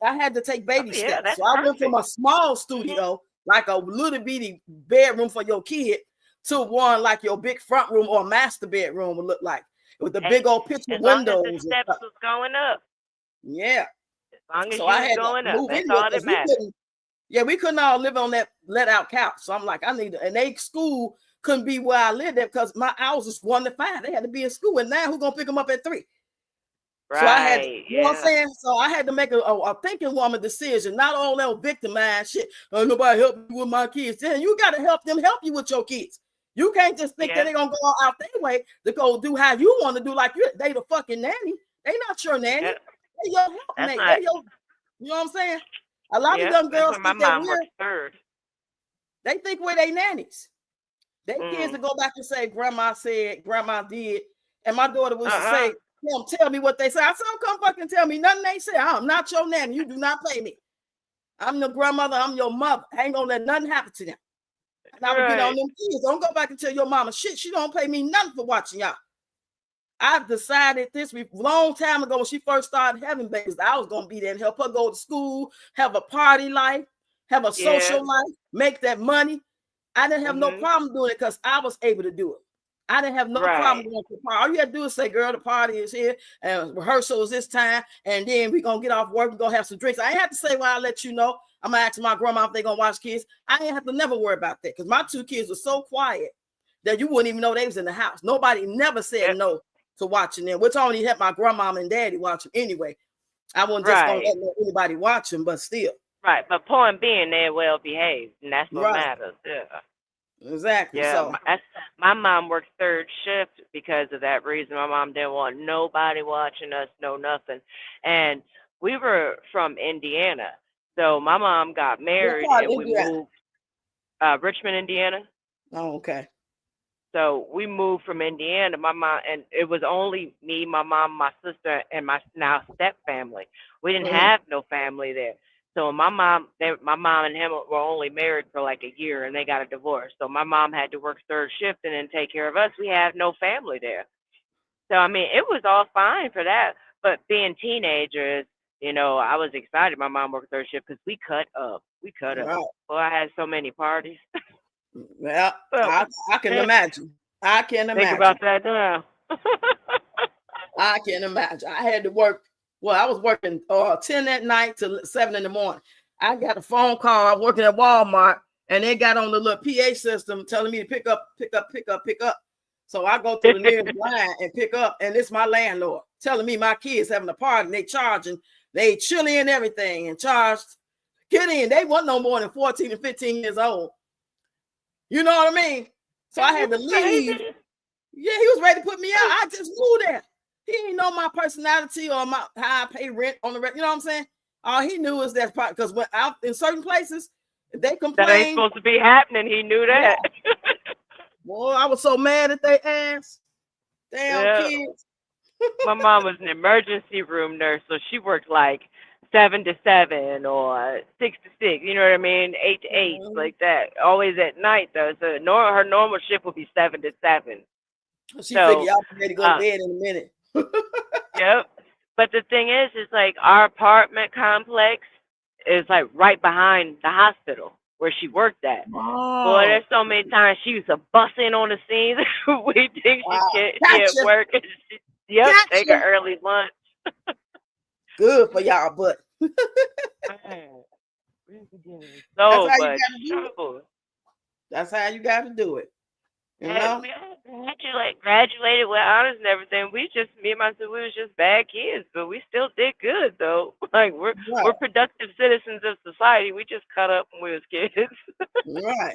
I had to take Oh baby yeah, steps. that's So I went from perfect. a small Mm-hmm. studio, like a little bitty bedroom for your kid, to one like your big front room or master bedroom would look like, with the Hey, big old picture as long as the windows and steps stuff. was going up, Yeah. as long as So you I was had to going up, move that's anyway all that because we matters. couldn't. Yeah, we couldn't all live on that let out couch. So I'm like, I need to, and they school couldn't be where I lived at because my hours was 1 to 5. They had to be in school, and now who's gonna pick them up at 3? So I had, Right. you know what I'm Yeah. saying? So I had to make a thinking woman decision, not all that victimized shit. Oh, nobody help me with my kids. Then you got to help them help you with your kids. You can't just think that Yeah. they're gonna go out their way to go do how you want to do, like they the fucking nanny. They not your nanny. Yeah. They your That's helpmate. not. They your, you know what I'm saying? A lot of Yeah. young That's girls where my think that mom we're, works third. they think we're they nannies. They kids to Mm. go back and say, Grandma said, Grandma did. And my daughter was to Uh-uh. say, tell me what they say. I said, "Oh, come fucking tell me nothing they say. I'm not your nanny. You do not pay me. I'm the grandmother. I'm your mother. I ain't gonna let nothing happen to them." And I would get on Right. them kids. Don't go back and tell your mama shit. She don't pay me nothing for watching y'all. I've decided this long time ago when she first started having babies, I was gonna be there and help her go to school, have a party life, have a Yeah. social life, make that money. I didn't have no Mhm. problem doing it because I was able to do it. I didn't have no problem Right. going to the party. All you had to do is say, "Girl, the party is here, and rehearsal is this time, and then we're gonna get off work and go have some drinks." I ain't have to say, "Well, I'll let you know." I'm gonna ask my grandma if they're gonna watch kids. I didn't have to never worry about that because my 2 kids were so quiet that you wouldn't even know they was in the house. Nobody never said Yep. no to watching them, which only had my grandma and daddy watch them anyway. I wasn't just gonna Right. let anybody watch them, but still. Right. But point being, they're well behaved, and that's what Right. matters. Yeah. Exactly. Yeah. So My mom works third shift because of that reason. My mom didn't want nobody watching us, no nothing. And we were from Indiana, so my mom got what married part of and we Indiana? moved Richmond, Indiana. Oh, okay. So we moved from Indiana. My mom, and it was only me, my mom, my sister, and my now step family. We didn't Mhm. have no family there. So my mom and him were only married for like a year, and they got a divorce. So my mom had to work third shift and then take care of us. We had no family there. So I mean, it was all fine for that. But being teenagers, you know, I was excited. My mom worked third shift because we cut up. We cut up. Right. Well, I had so many parties. Well, Well, I can imagine. I can think imagine. about that now. I can imagine. I had to work. Well, I was working 10 at night to 7 in the morning. I got a phone call. I'm working at Walmart, and they got on the little PA system telling me to pick up, pick up, pick up, pick up. So I go to the nearest line and pick up, and it's my landlord telling me my kids having a party, and they charging, they chili and everything, and charged. Get in. They wasn't no more than 14 and 15 years old. You know what I mean? So I had to leave. Yeah, he was ready to put me out. I just knew that. He didn't know my personality or my how I pay rent on the rent. You know what I'm saying? All he knew is that part because when out in certain places, if they complain. That ain't supposed to be happening. He knew that. Yeah. Boy, I was so mad at they ass. Damn kids. My mom was an emergency room nurse, so she worked like 7 to 7 or 6 to 6. You know what I mean? 8 to 8, like that. Always at night though. So her normal shift would be 7 to 7. She figured y'all ready to go to bed in a minute. Yep. But the thing is like our apartment complex is like right behind the hospital where she worked at. Boy, there's so many times she used to bust in on the scene. We think she can't work. Take an early lunch. Good for y'all, but so much trouble. That's how you got to do it. You know? We graduated with honors and everything. Me and my sister, we was just bad kids, but we still did good though. Like we're productive citizens of society. We just cut up when we was kids. Right.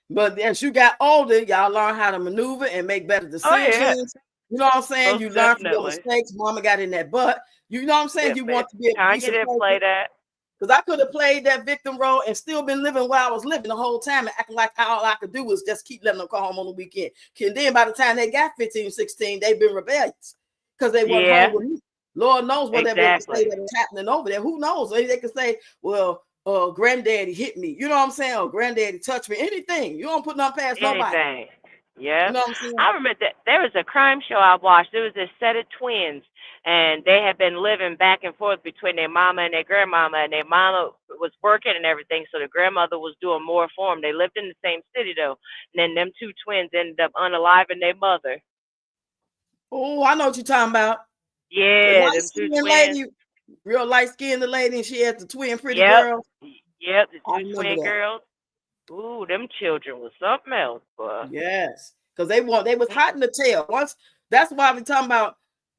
But as you got older, y'all learn how to maneuver and make better decisions. You know what I'm saying? Most you learn from your mistakes. Mama got in that butt. You know what I'm saying? You want to be a decent didn't play that. Because I could have played that victim role and still been living where I was living the whole time and acting like all I could do was just keep letting them come home on the weekend. And then by the time they got 15, 16, they've been rebellious because they weren't home with me. Lord knows what that was happening over there. Who knows? Maybe they could say, well, granddaddy hit me. You know what I'm saying? Or granddaddy touched me. Anything. You don't put nothing past nobody. Yeah. You know what I'm saying? I remember that there was a crime show I watched. There was a set of twins, and they had been living back and forth between their mama and their grandmama, and their mama was working and everything, so the grandmother was doing more for them. They lived in the same city, though. And then them two twins ended up unaliving their mother. Oh, I know what you're talking about. Yeah, them two twins. Lady, real light-skinned lady, and she had the twin pretty girls. Yep, the two twin girls. Ooh, them children was something else, boy. Yes, because they was hot in the tail. Once that's why we're talking about.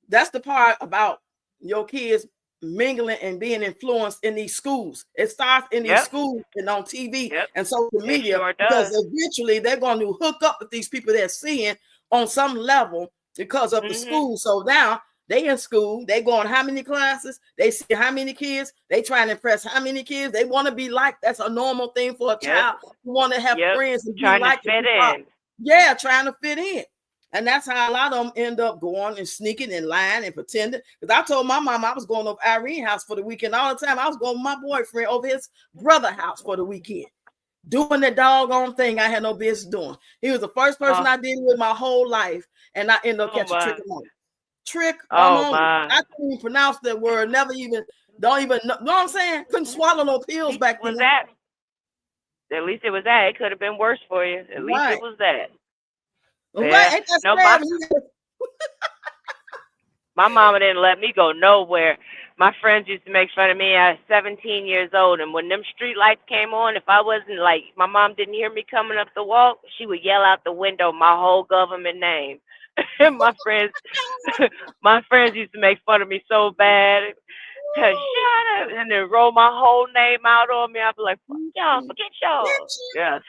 That's the part about your kids mingling and being influenced in these schools. It starts in these schools and on TV and social media because eventually they're going to hook up with these people they're seeing on some level because of the school. So now they in school, they going how many classes, they see how many kids, they trying to impress how many kids, they want to be like, that's a normal thing for a child who want to have friends and trying be like to fit in. Yeah, trying to fit in. And that's how a lot of them end up going and sneaking and lying and pretending. Because I told my mom I was going over Irene's house for the weekend all the time. I was going with my boyfriend over his brother's house for the weekend, doing the doggone thing I had no business doing. He was the first person I did with my whole life, and I ended up catching trick on it. Trick on it. I couldn't even pronounce that word. Never even, don't even know what I'm saying? Couldn't swallow no pills back then. At least it was that. It could have been worse for you. At least it was that. Right. No, my mama didn't let me go nowhere. My friends used to make fun of me. I was 17 years old, and when them street lights came on, if I wasn't like, my mom didn't hear me coming up the walk, she would yell out the window my whole government name. my friends used to make fun of me so bad. Shut up, and then roll my whole name out on me. I'd be like, y'all, forget y'all. Yeah,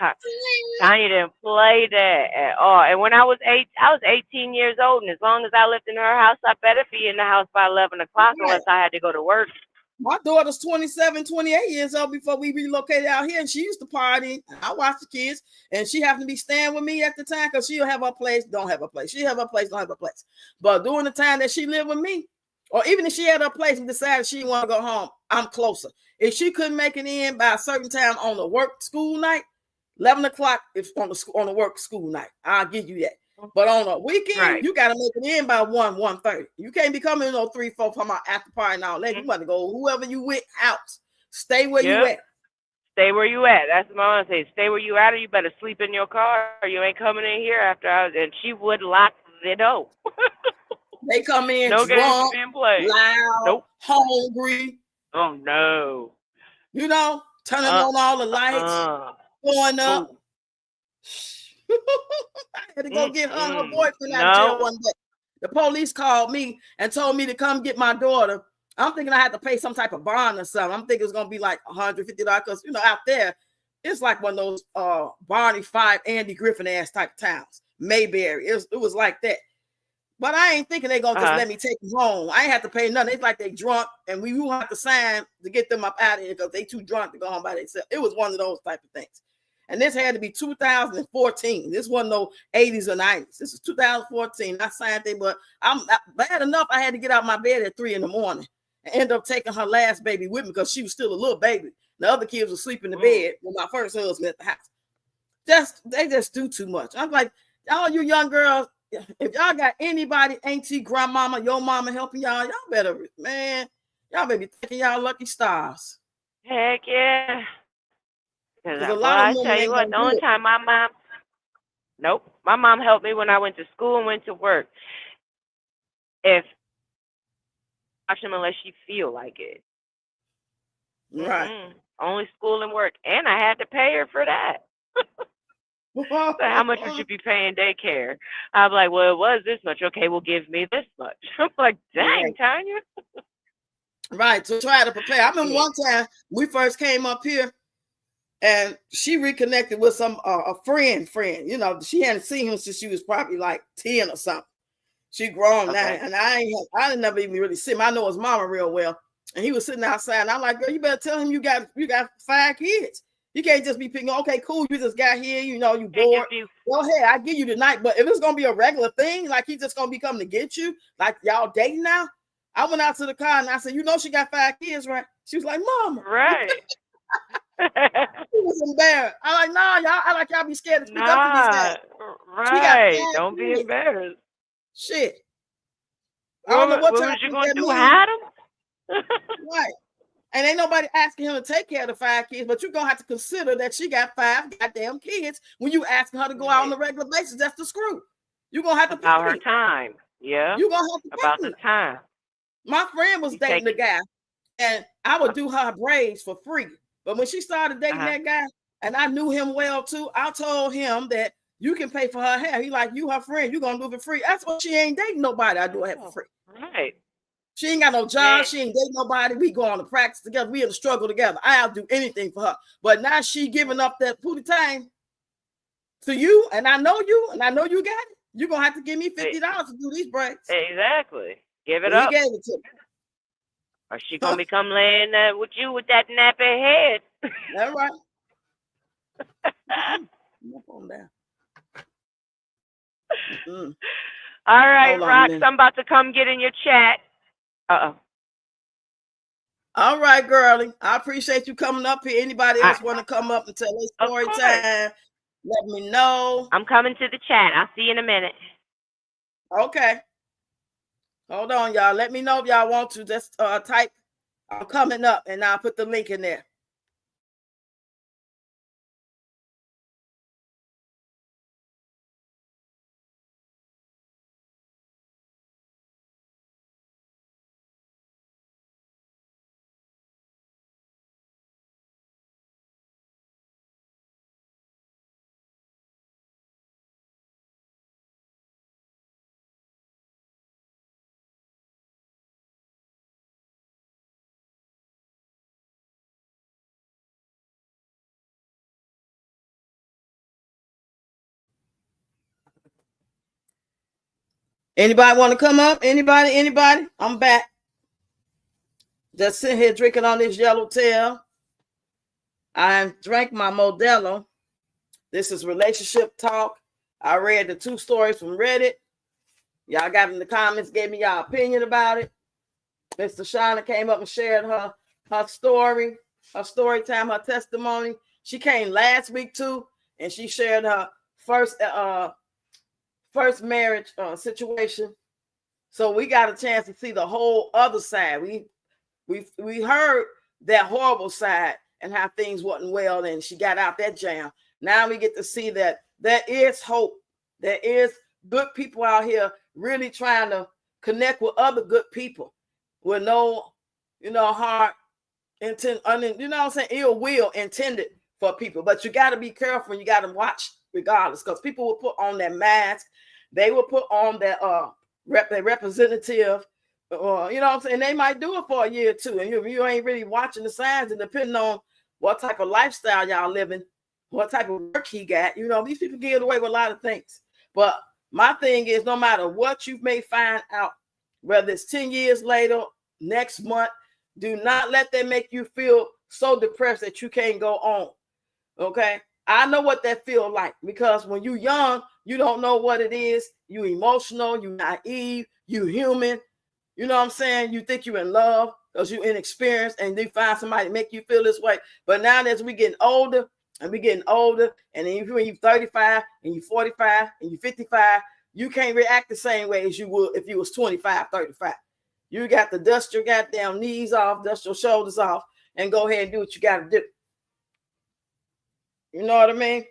Tanya didn't play that at all. And when I was 18 years old, and as long as I lived in her house, I better be in the house by 11 o'clock unless I had to go to work. My daughter's 27, 28 years old before we relocated out here, and she used to party. I watched the kids, and she happened to be staying with me at the time because she'll have her place, don't have a place. She'll have her place, don't have a place. But during the time that she lived with me, or even if she had her place and decided she didn't want to go home, I'm closer. If she couldn't make it in by a certain time on the work school night, 11 o'clock if on the work school night, I'll give you that. But on a weekend, Right. you got to make it in by 1:30. You can't be coming in on 3, 4 from our after party and all that. You want to go whoever you with house. Stay where you at. Stay where you at. That's what my mom say. Stay where you at, or you better sleep in your car. Or you ain't coming in here after hours. And she would lock the door. They come in No games drunk, being played. loud, Nope. hungry. Oh no. You know, turning on all the lights, going up. Ooh. I had to go get her and her boyfriend out of No. jail one day. The police called me and told me to come get my daughter. I'm thinking I had to pay some type of bond or something. I'm thinking it's gonna be like $150 because out there, it's like one of those Barney Fife, Andy Griffin ass type of towns. Mayberry. It was like that. But I ain't thinking they're gonna just let me take them home. I ain't have to pay nothing. It's like they drunk and we will have to sign to get them up out of here because they too drunk to go home by themselves. It was one of those type of things. And this had to be 2014. This wasn't no 80s or 90s. This is 2014. I signed it, but I'm bad enough. I had to get out of my bed at 3 a.m. and end up taking her last baby with me because she was still a little baby. The other kids were sleeping in the bed with my first husband at the house. They just do too much. I'm like, all you young girls, if y'all got anybody, auntie, grandmama, your mama helping y'all better, man, y'all better be thinking y'all lucky stars. Heck yeah. Because a lot of I tell you what, the only time my mom helped me when I went to school and went to work. If watch them unless she feel like it. Right. Only school and work. And I had to pay her for that. So how much would you be paying daycare? I'm like, well, it was this much. Okay, well, give me this much. I'm like, dang, right. Tanya. Right, to try to prepare. I remember one time we first came up here and she reconnected with some a friend. She hadn't seen him since she was probably like 10 or something. She grown now, and I didn't never even really see him. I know his mama real well. And he was sitting outside, and I'm like, girl, you better tell him you got 5 kids. You can't just be picking, okay, cool, you just got here, you bored. Go ahead, I give you the night. But if it's gonna be a regular thing, like he's just gonna be coming to get you, like y'all dating now. I went out to the car and I said, she got 5 kids, right? She was like, Mama. Right. She was embarrassed. I'm like, nah, y'all, I like y'all be scared to speak up to these guys. Right. Don't be embarrassed. Shit. I don't know what was you gonna do? Hide them? Right. And ain't nobody asking him to take care of the 5 kids, but you're gonna have to consider that she got 5 goddamn kids when you asking her to go out on a regular basis. That's the screw. You're gonna have to about her time. Yeah. You're gonna have to about the time. My friend was dating a guy, and I would do her braids for free. But when she started dating that guy, and I knew him well too, I told him that you can pay for her hair. He like, you her friend, you gonna do it for free. That's what she ain't dating nobody. I do it for free. Right. She ain't got no job. She ain't dating nobody. We go on to practice together. We in the struggle together. I'll do anything for her. But now she giving up that pooty time to you, and I know you, and I know you got it. You're gonna have to give me $50 to do these braids. Exactly. Give it up. He gave it to me. Or she gonna become laying with you with that nappy head. That's right. Down. All right, Roxx, I'm about to come get in your chat. All right, girlie. I appreciate you coming up here. Anybody else want to come up and tell their story time? Let me know. I'm coming to the chat. I'll see you in a minute. Okay. Hold on, y'all. Let me know if y'all want to. Just type I'm coming up, and I'll put the link in there. Anybody want to come up? Anybody? I'm back. Just sitting here drinking on this yellow tail. I drank my Modelo. This is relationship talk. I read the 2 stories from Reddit. Y'all got in the comments, gave me y'all opinion about it. Mr. Shauna came up and shared her story time, her testimony. She came last week too, and she shared her first first marriage situation. So we got a chance to see the whole other side. We heard that horrible side and how things wasn't well, and she got out that jam. Now we get to see that there is hope. There is good people out here really trying to connect with other good people with no, heart intent, you know what I'm saying, ill will intended for people. But you got to be careful and you got to watch regardless, because people will put on that mask. They will put on their representative, you know what I'm saying? They might do it for a year or two, and you ain't really watching the signs, and depending on what type of lifestyle y'all living, what type of work he got, these people get away with a lot of things. But my thing is, no matter what you may find out, whether it's 10 years later, next month, do not let that make you feel so depressed that you can't go on. Okay? I know what that feel like, because when you're young, you don't know what it is. You emotional, you naive, you human. You know what I'm saying? You think you're in love because you're inexperienced, and you find somebody to make you feel this way. But now as we getting older, and then when you're 35 and you're 45 and you're 55, you can't react the same way as you would if you was 25, 35. You got to dust your goddamn knees off, dust your shoulders off, and go ahead and do what you got to do. You know what I mean?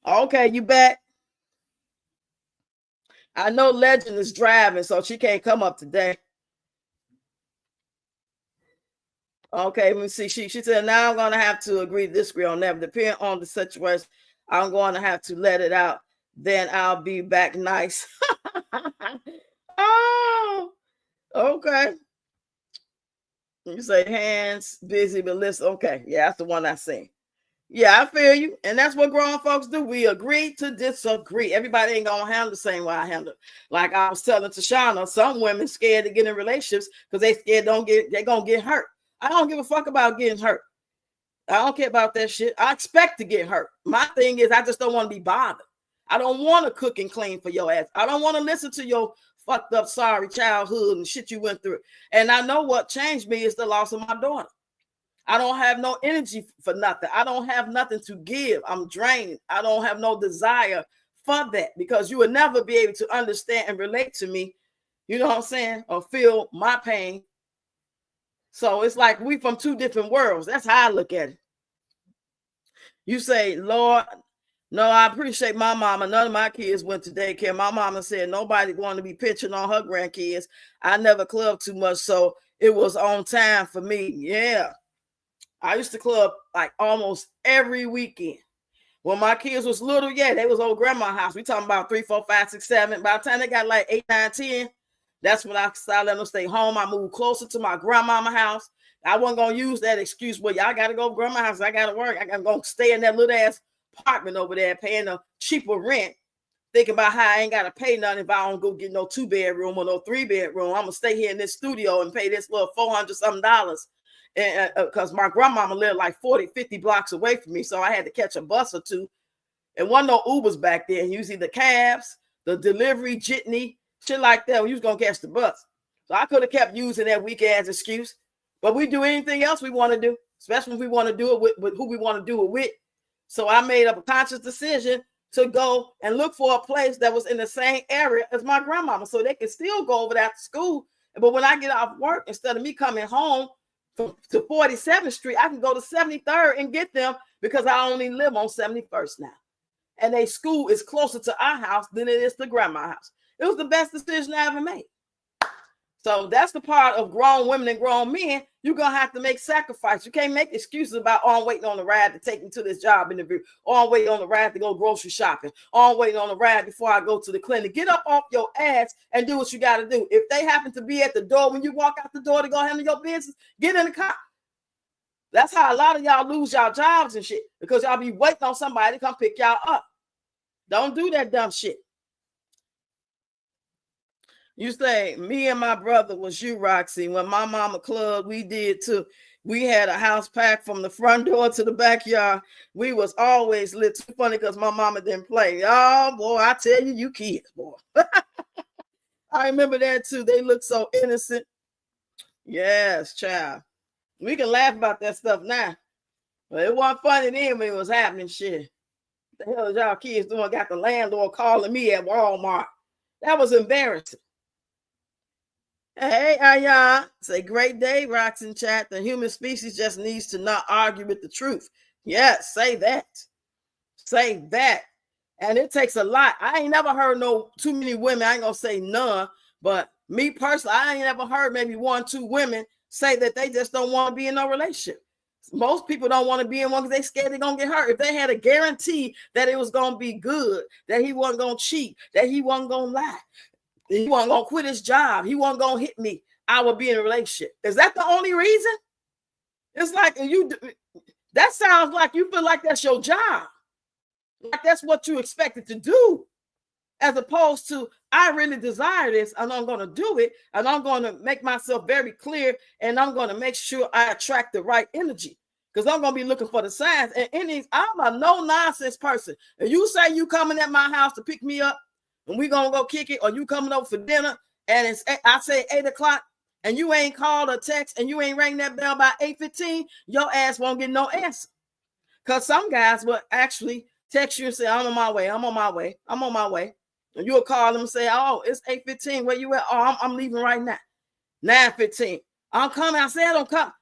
Okay, you back? I know Legend is driving, so she can't come up today. Okay, let me see. She said, now I'm going to have to agree to disagree on that. Depending on the situation, I'm going to have to let it out. Then I'll be back nice. Oh, okay. You say hands busy, but listen. Okay, yeah, that's the one I seen. Yeah, I feel you. And that's what grown folks do. We agree to disagree. Everybody ain't gonna handle the same way I handle. Like I was telling Tashana, some women scared to get in relationships because they scared they're gonna get hurt. I don't give a fuck about getting hurt. I don't care about that shit. I expect to get hurt. My thing is, I just don't want to be bothered. I don't want to cook and clean for your ass. I don't want to listen to your fucked up, sorry childhood and shit you went through. And I know what changed me is the loss of my daughter. I don't have no energy for nothing. I don't have nothing to give. I'm drained. I don't have no desire for that, because you will never be able to understand and relate to me, you know what I'm saying, or feel my pain. So it's like we from two different worlds. That's how I look at it. You say, Lord, no, I appreciate my mama. None of my kids went to daycare. My mama said nobody going to be pitching on her grandkids. I never clubbed too much, so it was on time for me. Yeah. I used to club like almost every weekend. When my kids was little, yeah, they was old grandma's house. We talking about 3, 4, 5, 6, 7. By the time they got like 8, 9, 10, that's when I started letting them stay home. I moved closer to my grandmama house. I wasn't gonna use that excuse. Well, y'all gotta go to grandma's house. I gotta work. I gotta go stay in that little ass apartment over there, paying a cheaper rent. Thinking about how I ain't gotta pay nothing if I don't go get no 2-bedroom or no 3-bedroom. I'm gonna stay here in this studio and pay this little $400 something. And because my grandmama lived like 40, 50 blocks away from me, so I had to catch a bus or two. And wasn't no Ubers back then. Usually the cabs, the delivery jitney, shit like that, when you was gonna catch the bus. So I could have kept using that weak ass excuse. But we do anything else we want to do, especially if we want to do it with who we want to do it with. So I made up a conscious decision to go and look for a place that was in the same area as my grandmama, so they could still go over there after school. But when I get off work, instead of me coming home to 47th Street, I can go to 73rd and get them, because I only live on 71st now. And their school is closer to our house than it is to grandma's house. It was the best decision I ever made. So that's the part of grown women and grown men. You're going to have to make sacrifices. You can't make excuses about, oh, I'm waiting on the ride to take me to this job interview. Or I'm waiting on the ride to go grocery shopping. Or I'm waiting on the ride before I go to the clinic. Get up off your ass and do what you got to do. If they happen to be at the door when you walk out the door to go handle your business, get in the car. That's how a lot of y'all lose y'all jobs and shit, because y'all be waiting on somebody to come pick y'all up. Don't do that dumb shit. You say, me and my brother was you, Roxy. When my mama clubbed, we did too. We had a house packed from the front door to the backyard. We was always lit. Too funny because my mama didn't play. Oh, boy, I tell you, you kids, boy. I remember that too. They look so innocent. Yes, child. We can laugh about that stuff now. But it wasn't funny then when it was happening, shit. The hell is y'all kids doing? Got the landlord calling me at Walmart. That was embarrassing. Hey, Ayan. Say, great day, Roxx in chat. The human species just needs to not argue with the truth. Yes, say that. Say that. And it takes a lot. I ain't never heard too many women. I ain't gonna say none, but me personally, I ain't never heard maybe 1, 2 women say that they just don't want to be in no relationship. Most people don't want to be in one because they scared they're gonna get hurt. If they had a guarantee that it was gonna be good, that he wasn't gonna cheat, that he wasn't gonna lie, he wasn't gonna quit his job, he wasn't gonna hit me, I would be in a relationship. Is that the only reason? It's like that sounds like you feel like that's your job. Like that's what you expected to do, as opposed to I really desire this and I'm going to do it and I'm going to make myself very clear and I'm going to make sure I attract the right energy because I'm going to be looking for the signs. And I'm a no nonsense person. If you say you coming at my house to pick me up and we going to go kick it, or you coming over for dinner and I say 8 o'clock and you ain't called or text and you ain't rang that bell by 8:15, your ass won't get no answer. Because some guys will actually text you and say, I'm on my way. And you'll call them and say, oh, it's 8:15. Where you at? Oh, I'm leaving right now. 9:15. I'm coming. I said don't come.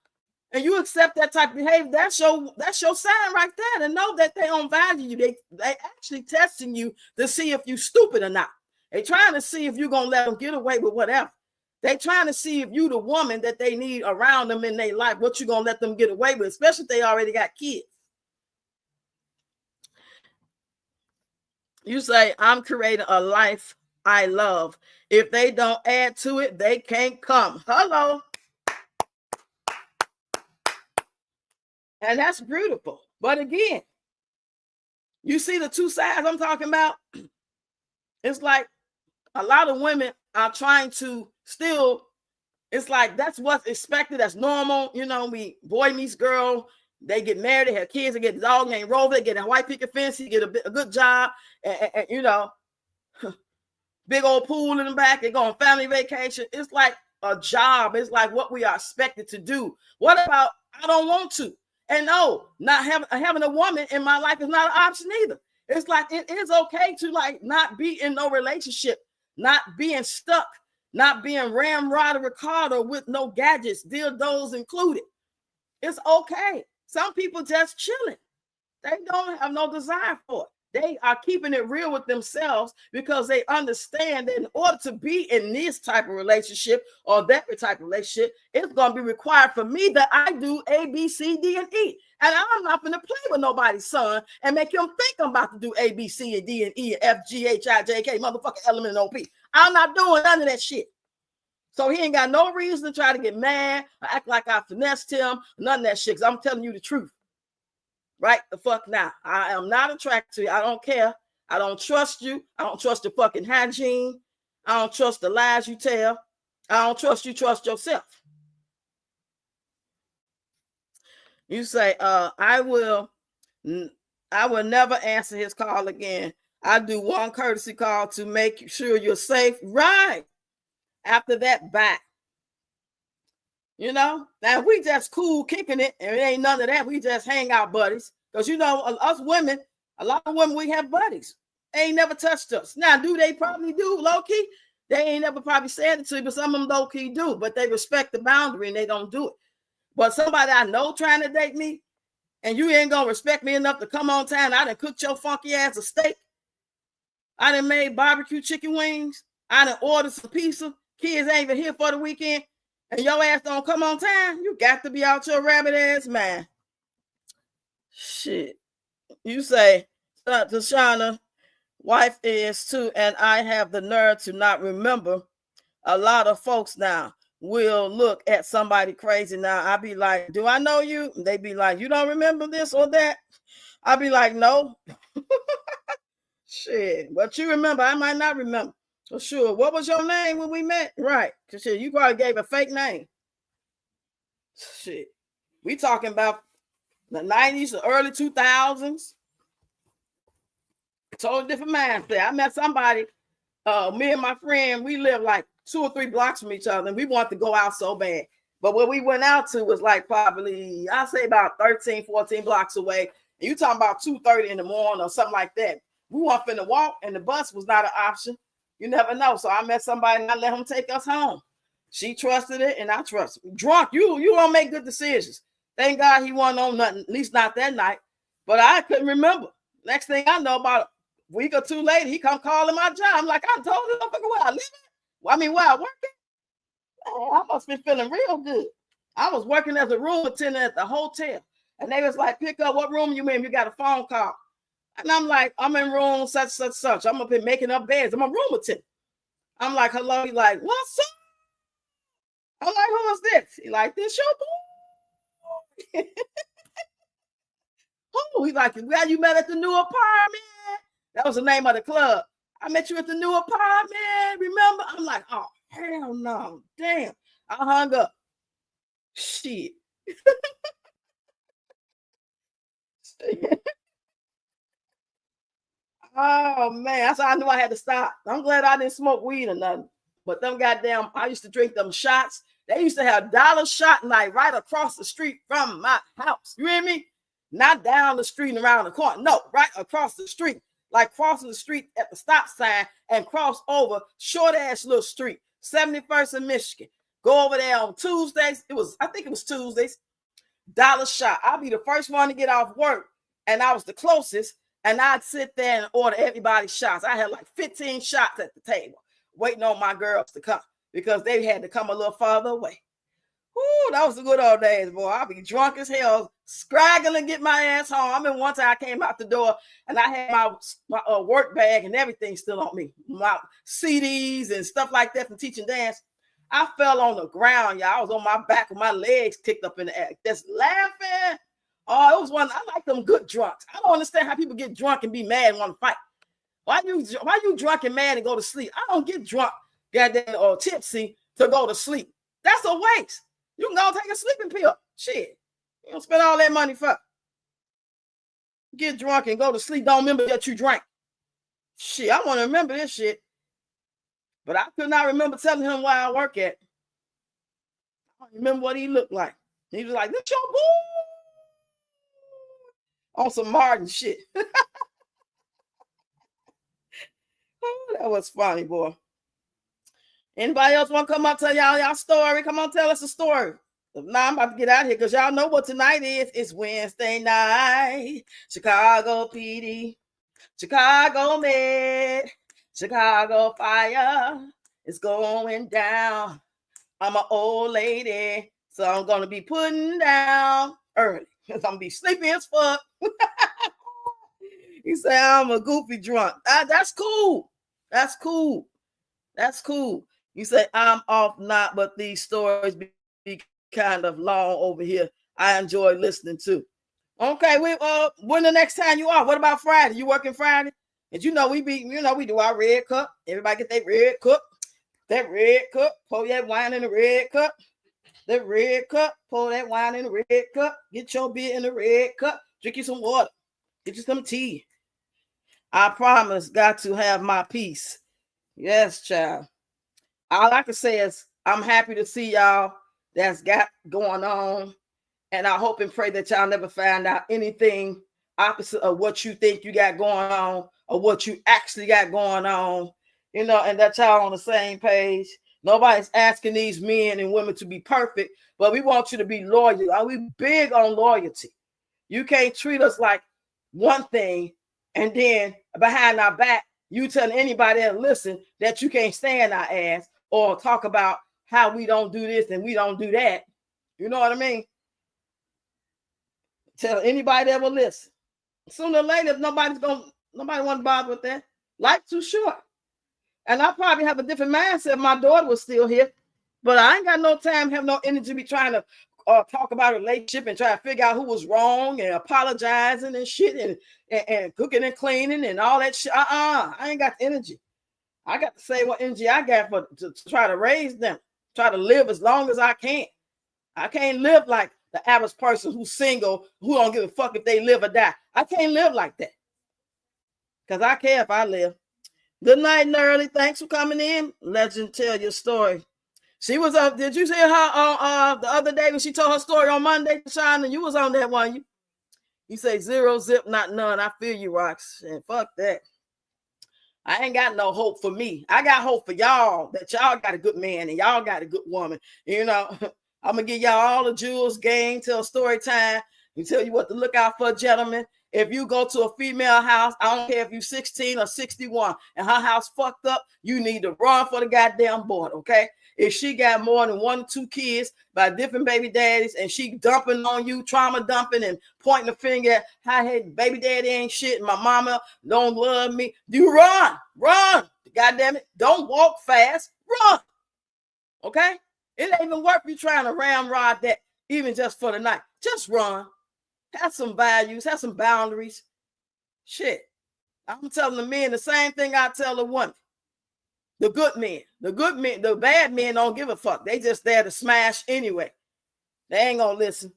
And you accept that type of behavior. That's your sign right there to know that they don't value you. They actually testing you to see if you stupid or not. They trying to see if you're going to let them get away with whatever. They trying to see if you the woman that they need around them in their life, what you going to let them get away with, especially if they already got kids. You say, I'm creating a life I love. If they don't add to it, they can't come. Hello. And that's beautiful. But again, you see the two sides I'm talking about? It's like a lot of women are trying to still, it's like that's what's expected. That's normal. You know, boy meets girl. They get married, they have kids, they get a dog named Rover, they get a white picket fence, they get a good job, and you know, big old pool in the back, they go on family vacation. It's like a job. It's like what we are expected to do. What about I don't want to? And no, not having a woman in my life is not an option either. It's like it is okay to like not be in no relationship, not being stuck, not being ramrod Ricardo with no gadgets, dildos included. It's okay. Some people just chilling. They don't have no desire for it. They are keeping it real with themselves because they understand that in order to be in this type of relationship or that type of relationship, it's going to be required for me that I do A, B, C, D, and E. And I'm not going to play with nobody's son and make him think I'm about to do A, B, C, and D, and E, and F, G, H, I, J, K, motherfucking element, and OP. I'm not doing none of that shit. So he ain't got no reason to try to get mad or act like I finessed him, none of that shit, because I'm telling you the truth. Right the fuck now. I am not attracted to you. I don't care. I don't trust you. I don't trust your fucking hygiene. I don't trust the lies you tell. I don't trust you. Trust yourself. You say, I will never answer his call again. I do one courtesy call to make sure you're safe. Right. After that, bye. You know, now we just cool kicking it, and it ain't none of that. We just hang out buddies. Because, you know, us women, a lot of women, we have buddies. They ain't never touched us. Now, do they probably do, low-key? They ain't never probably said it to you, but some of them low-key do. But they respect the boundary, and they don't do it. But somebody I know trying to date me, and you ain't going to respect me enough to come on time, I done cooked your funky ass a steak. I done made barbecue chicken wings. I done ordered some pizza. Kids ain't even here for the weekend. And your ass don't come on time, you got to be out your rabbit ass man. Shit. You say, Tashana, wife is too, and I have the nerve to not remember. A lot of folks now will look at somebody crazy now. I be like, do I know you? They be like, you don't remember this or that? I be like, no. Shit. But you remember, I might not remember. For sure. What was your name when we met? Right. Because shit, you probably gave a fake name. Shit. We talking about the 90s, the early 2000s. Totally different mindset. I met somebody, me and my friend, we lived like 2 or 3 blocks from each other, and we wanted to go out so bad. But what we went out to was like probably, I'd say about 13, 14 blocks away. And you talking about 2:30 in the morning or something like that. We weren't finna walk, and the bus was not an option. You never know. So I met somebody and I let him take us home. She trusted it, and I trusted it. Drunk, you don't make good decisions. Thank God he wasn't on nothing, at least not that night. But I couldn't remember. Next thing I know, about a week or two later, he come calling my job. I'm like, I told you where I live at. Well, I mean, where I work at. I must be feeling real good. I was working as a room attendant at the hotel. And they was like, pick up, what room you in? You got a phone call. And I'm like, I'm in room such. I'm up here making up beds. I'm a room attendant. I'm like, hello. He's like, what's up? I'm like, who is this? He like, this your boy. Oh, he's like, well, you met at the new apartment. That was the name of the club. I met you at the new apartment. Remember? I'm like, oh, hell no. Damn. I hung up. Shit. Oh man, that's how I knew I had to stop. I'm glad I didn't smoke weed or nothing. But them goddamn, I used to drink them shots. They used to have dollar shot night right across the street from my house. You hear me? Not down the street and around the corner. No, right across the street. Like crossing the street at the stop sign and cross over short ass little street, 71st in Michigan. Go over there on Tuesdays. I think it was Tuesdays. Dollar shot. I'll be the first one to get off work. And I was the closest. And I'd sit there and order everybody's shots. I had like 15 shots at the table, waiting on my girls to come because they had to come a little farther away. Ooh, that was the good old days, boy. I'd be drunk as hell, scraggling, get my ass home. I mean, one time I came out the door and I had my work bag and everything still on me, my CDs and stuff like that from teaching dance. I fell on the ground, y'all. I was on my back with my legs kicked up in the air, just laughing. Oh, it was one. I like them good drunks. I don't understand how people get drunk and be mad and want to fight. Why you drunk and mad and go to sleep? I don't get drunk, goddamn, or tipsy to go to sleep. That's a waste. You can go take a sleeping pill. Shit. You don't spend all that money for. Get drunk and go to sleep. Don't remember that you drank. Shit, I want to remember this shit. But I could not remember telling him where I work at. I don't remember what he looked like. He was like, this your boy. On some Martin shit. Oh, that was funny, boy. Anybody else want to come up tell y'all story? Come on, tell us a story. Now I'm about to get out of here because y'all know what tonight is. It's Wednesday night. Chicago PD, Chicago Med, Chicago Fire. It's going down. I'm an old lady, so I'm going to be putting down early because I'm going to be sleepy as fuck. He said, I'm a goofy drunk. That's cool. That's cool. That's cool. You say, I'm off not, but these stories be kind of long over here. I enjoy listening to. Okay, when the next time you are? What about Friday? You working Friday? And we do our red cup. Everybody get their red cup. That red cup, pour that wine in the red cup. That red cup, pour that wine in the red cup. Get your beer in the red cup. Drink you some water. Get you some tea. I promise, got to have my peace. Yes, child. All I can say is I'm happy to see y'all that's got going on. And I hope and pray that y'all never find out anything opposite of what you think you got going on or what you actually got going on. And that y'all on the same page. Nobody's asking these men and women to be perfect, but we want you to be loyal. We big on loyalty. You can't treat us like one thing and then behind our back, you telling anybody that listen that you can't stand our ass or talk about how we don't do this and we don't do that. You know what I mean? Tell anybody that will listen. Sooner or later, nobody want to bother with that. Life's too short. And I probably have a different mindset if my daughter was still here. But I ain't got no time, have no energy to be trying to talk about a relationship and try to figure out who was wrong and apologizing and shit and cooking and cleaning and all that shit. I ain't got the energy. I got to say what energy I got to try to raise them, try to live as long as I can. I can't live like the average person who's single, who don't give a fuck if they live or die. I can't live like that because I care if I live. Good night, Nerly. Thanks for coming in. Legend, tell your story. She was up. Did you see her the other day when she told her story on Monday, Sean? And you was on that one. You say zero zip, not none. I feel you, Roxx. And fuck that. I ain't got no hope for me. I got hope for y'all that y'all got a good man and y'all got a good woman. You know, I'm gonna give y'all all the jewels, game, tell story time, and tell you what to look out for, gentlemen. If you go to a female house, I don't care if you're 16 or 61 and her house fucked up, you need to run for the goddamn board, okay? If she got more than 1 or 2 kids by different baby daddies and she dumping on you, trauma dumping and pointing the finger at how, hey, baby daddy ain't shit and my mama don't love me, you run. God damn it. Don't walk fast, run. Okay? It ain't even worth you trying to ramrod that even just for the night. Just run. Have some values, have some boundaries. Shit. I'm telling the men the same thing I tell the women. The good men, the bad men don't give a fuck. They just there to smash anyway. They ain't gonna listen.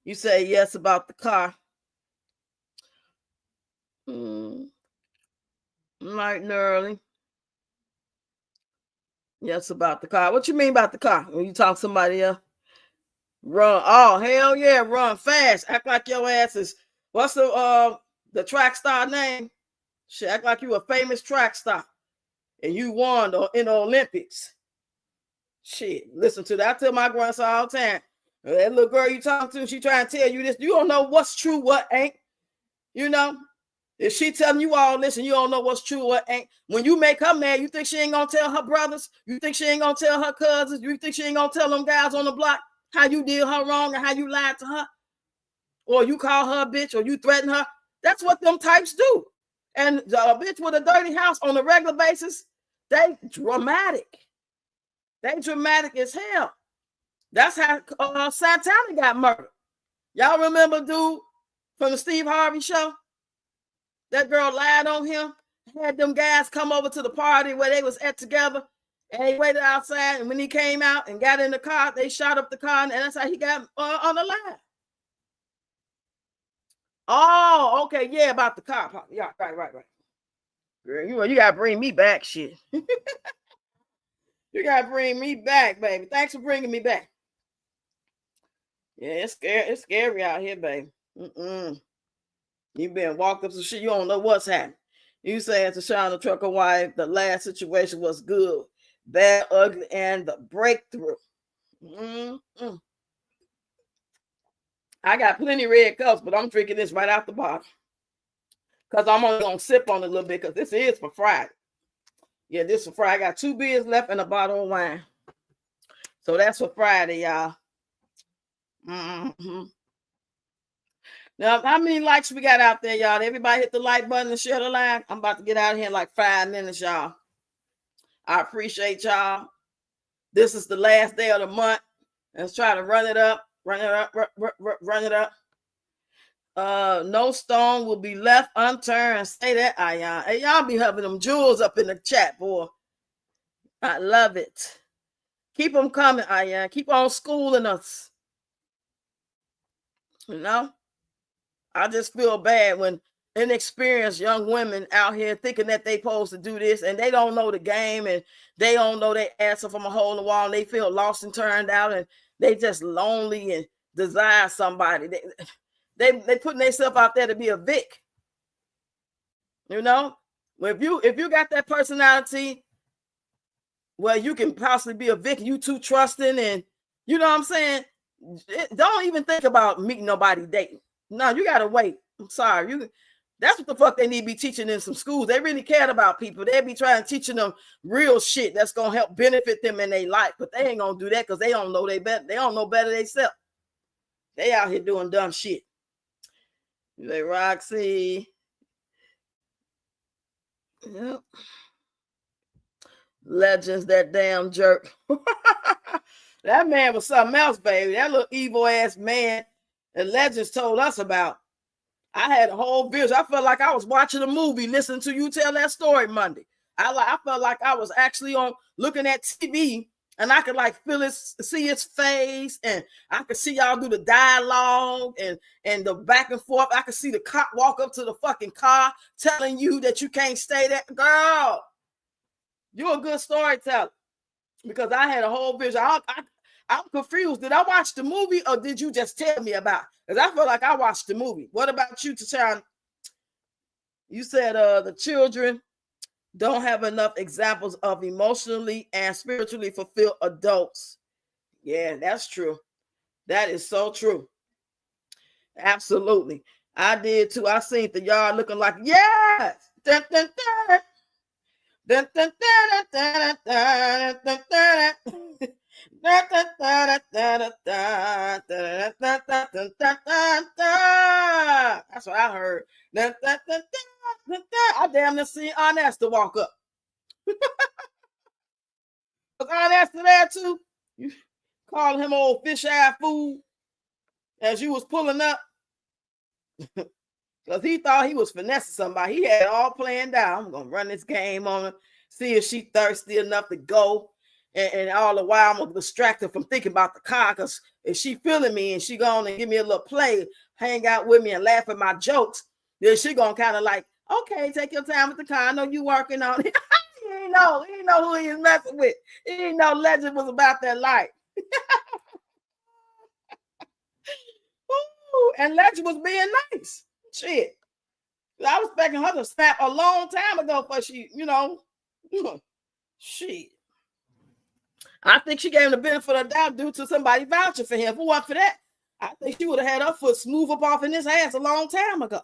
You say yes about the car. Night and early. Yes about the car. What you mean about the car? When you talk to somebody else? Run. Oh, hell yeah, run fast. Act like your ass is, what's the track star name? Shit, act like you a famous track star. And you won in the Olympics. Shit, listen to that. I tell my grandson all the time, that little girl you talking to, she trying to tell you this. You don't know what's true, what ain't. You know, if she telling you all this and you don't know what's true, what ain't. When you make her mad, you think she ain't gonna tell her brothers? You think she ain't gonna tell her cousins? You think she ain't gonna tell them guys on the block how you did her wrong and how you lied to her? Or you call her a bitch or you threaten her? That's what them types do. And a bitch with a dirty house on a regular basis, they dramatic. They dramatic as hell. That's how Santana got murdered. Y'all remember dude from the Steve Harvey show? That girl lied on him, had them guys come over to the party where they was at together, and they waited outside, and when he came out and got in the car, they shot up the car, and that's how he got on the line. Oh, okay, yeah, about the car. Yeah, right. Girl, you gotta bring me back, shit. You gotta bring me back, baby. Thanks for bringing me back. Yeah, it's scary out here, baby. You been walked up some shit, you don't know what's happening. You say to Shauna Trucker wife, the last situation was good, bad, ugly, and the breakthrough. I got plenty red cups, but I'm drinking this right out the bottle. Because I'm only gonna sip on it a little bit because this is for Friday. Yeah, this for Friday. I got 2 beers left and a bottle of wine. So that's for Friday, y'all. Now, how many likes we got out there, y'all? Everybody hit the like button and share the line. I'm about to get out of here in like 5 minutes, y'all. I appreciate y'all. This is the last day of the month. Let's try to run it up. No stone will be left unturned. Say that, Ayan. Hey, y'all be having them jewels up in the chat, boy. I love it. Keep them coming, Ayan. Keep on schooling us. You know? I just feel bad when inexperienced young women out here thinking that they supposed to do this and they don't know the game and they don't know they answer from a hole in the wall and they feel lost and turned out and they just lonely and desire somebody. They putting themselves out there to be a Vic. You know? If you got that personality where you can possibly be a Vic, you too trusting and you know what I'm saying? Don't even think about meeting nobody dating. No, you gotta wait. I'm sorry. That's what the fuck they need to be teaching in some schools. They really cared about people. They be trying to teaching them real shit that's gonna help benefit them in their life, but they ain't gonna do that because they don't know they don't know better themselves. They out here doing dumb shit. You say Roxy. Yep. Legends, that damn jerk. That man was something else, baby. That little evil ass man that Legends told us about. I had a whole vision. I felt like I was watching a movie, listening to you tell that story Monday. I felt like I was actually on looking at TV and I could like see his face and I could see y'all do the dialogue and the back and forth. I could see the cop walk up to the fucking car telling you that you can't stay there. Girl, you're a good storyteller because I had a whole vision. I'm confused. Did I watch the movie or did you just tell me about it? Because I feel like I watched the movie. What about you, Tashawn? You said the children don't have enough examples of emotionally and spiritually fulfilled adults. Yeah, that's true. That is so true. Absolutely. I did too. I seen the yard looking like, yes. Dun, dun, dun. Dun, dun, dun, dun, dun, dun, dun, dun. That's what I heard. I damn near seen Honest to walk up. Was Honest there too? You calling him old fish eye fool as you was pulling up? Because he thought he was finessing somebody. He had it all planned out. I'm going to run this game on her, see if she thirsty enough to go. And all the while, I'm going to distract her from thinking about the car. Because if she feeling me and she going to give me a little play, hang out with me and laugh at my jokes, then she going to kind of like, okay, take your time with the car. I know you working on it. He didn't know who he was messing with. He didn't know Legend was about that life. And Legend was being nice. Shit. I was expecting her to snap a long time ago for she, shit. I think she gave him the benefit of the doubt due to somebody vouching for him. If it wasn't for that, I think she would have had her foot smooth up off in his ass a long time ago.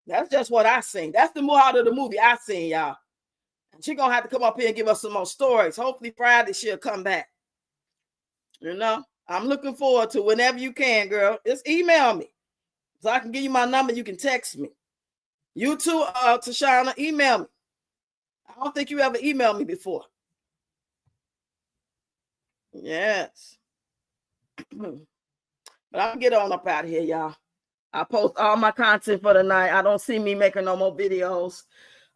That's just what I seen. That's the more out of the movie I seen, y'all. And she's going to have to come up here and give us some more stories. Hopefully Friday she'll come back. I'm looking forward to whenever you can, girl. Just email me. So I can give you my number. You can text me. You too, Tashana, email me. I don't think you ever emailed me before. Yes. But I'm going to get on up out of here, y'all. I post all my content for the night. I don't see me making no more videos.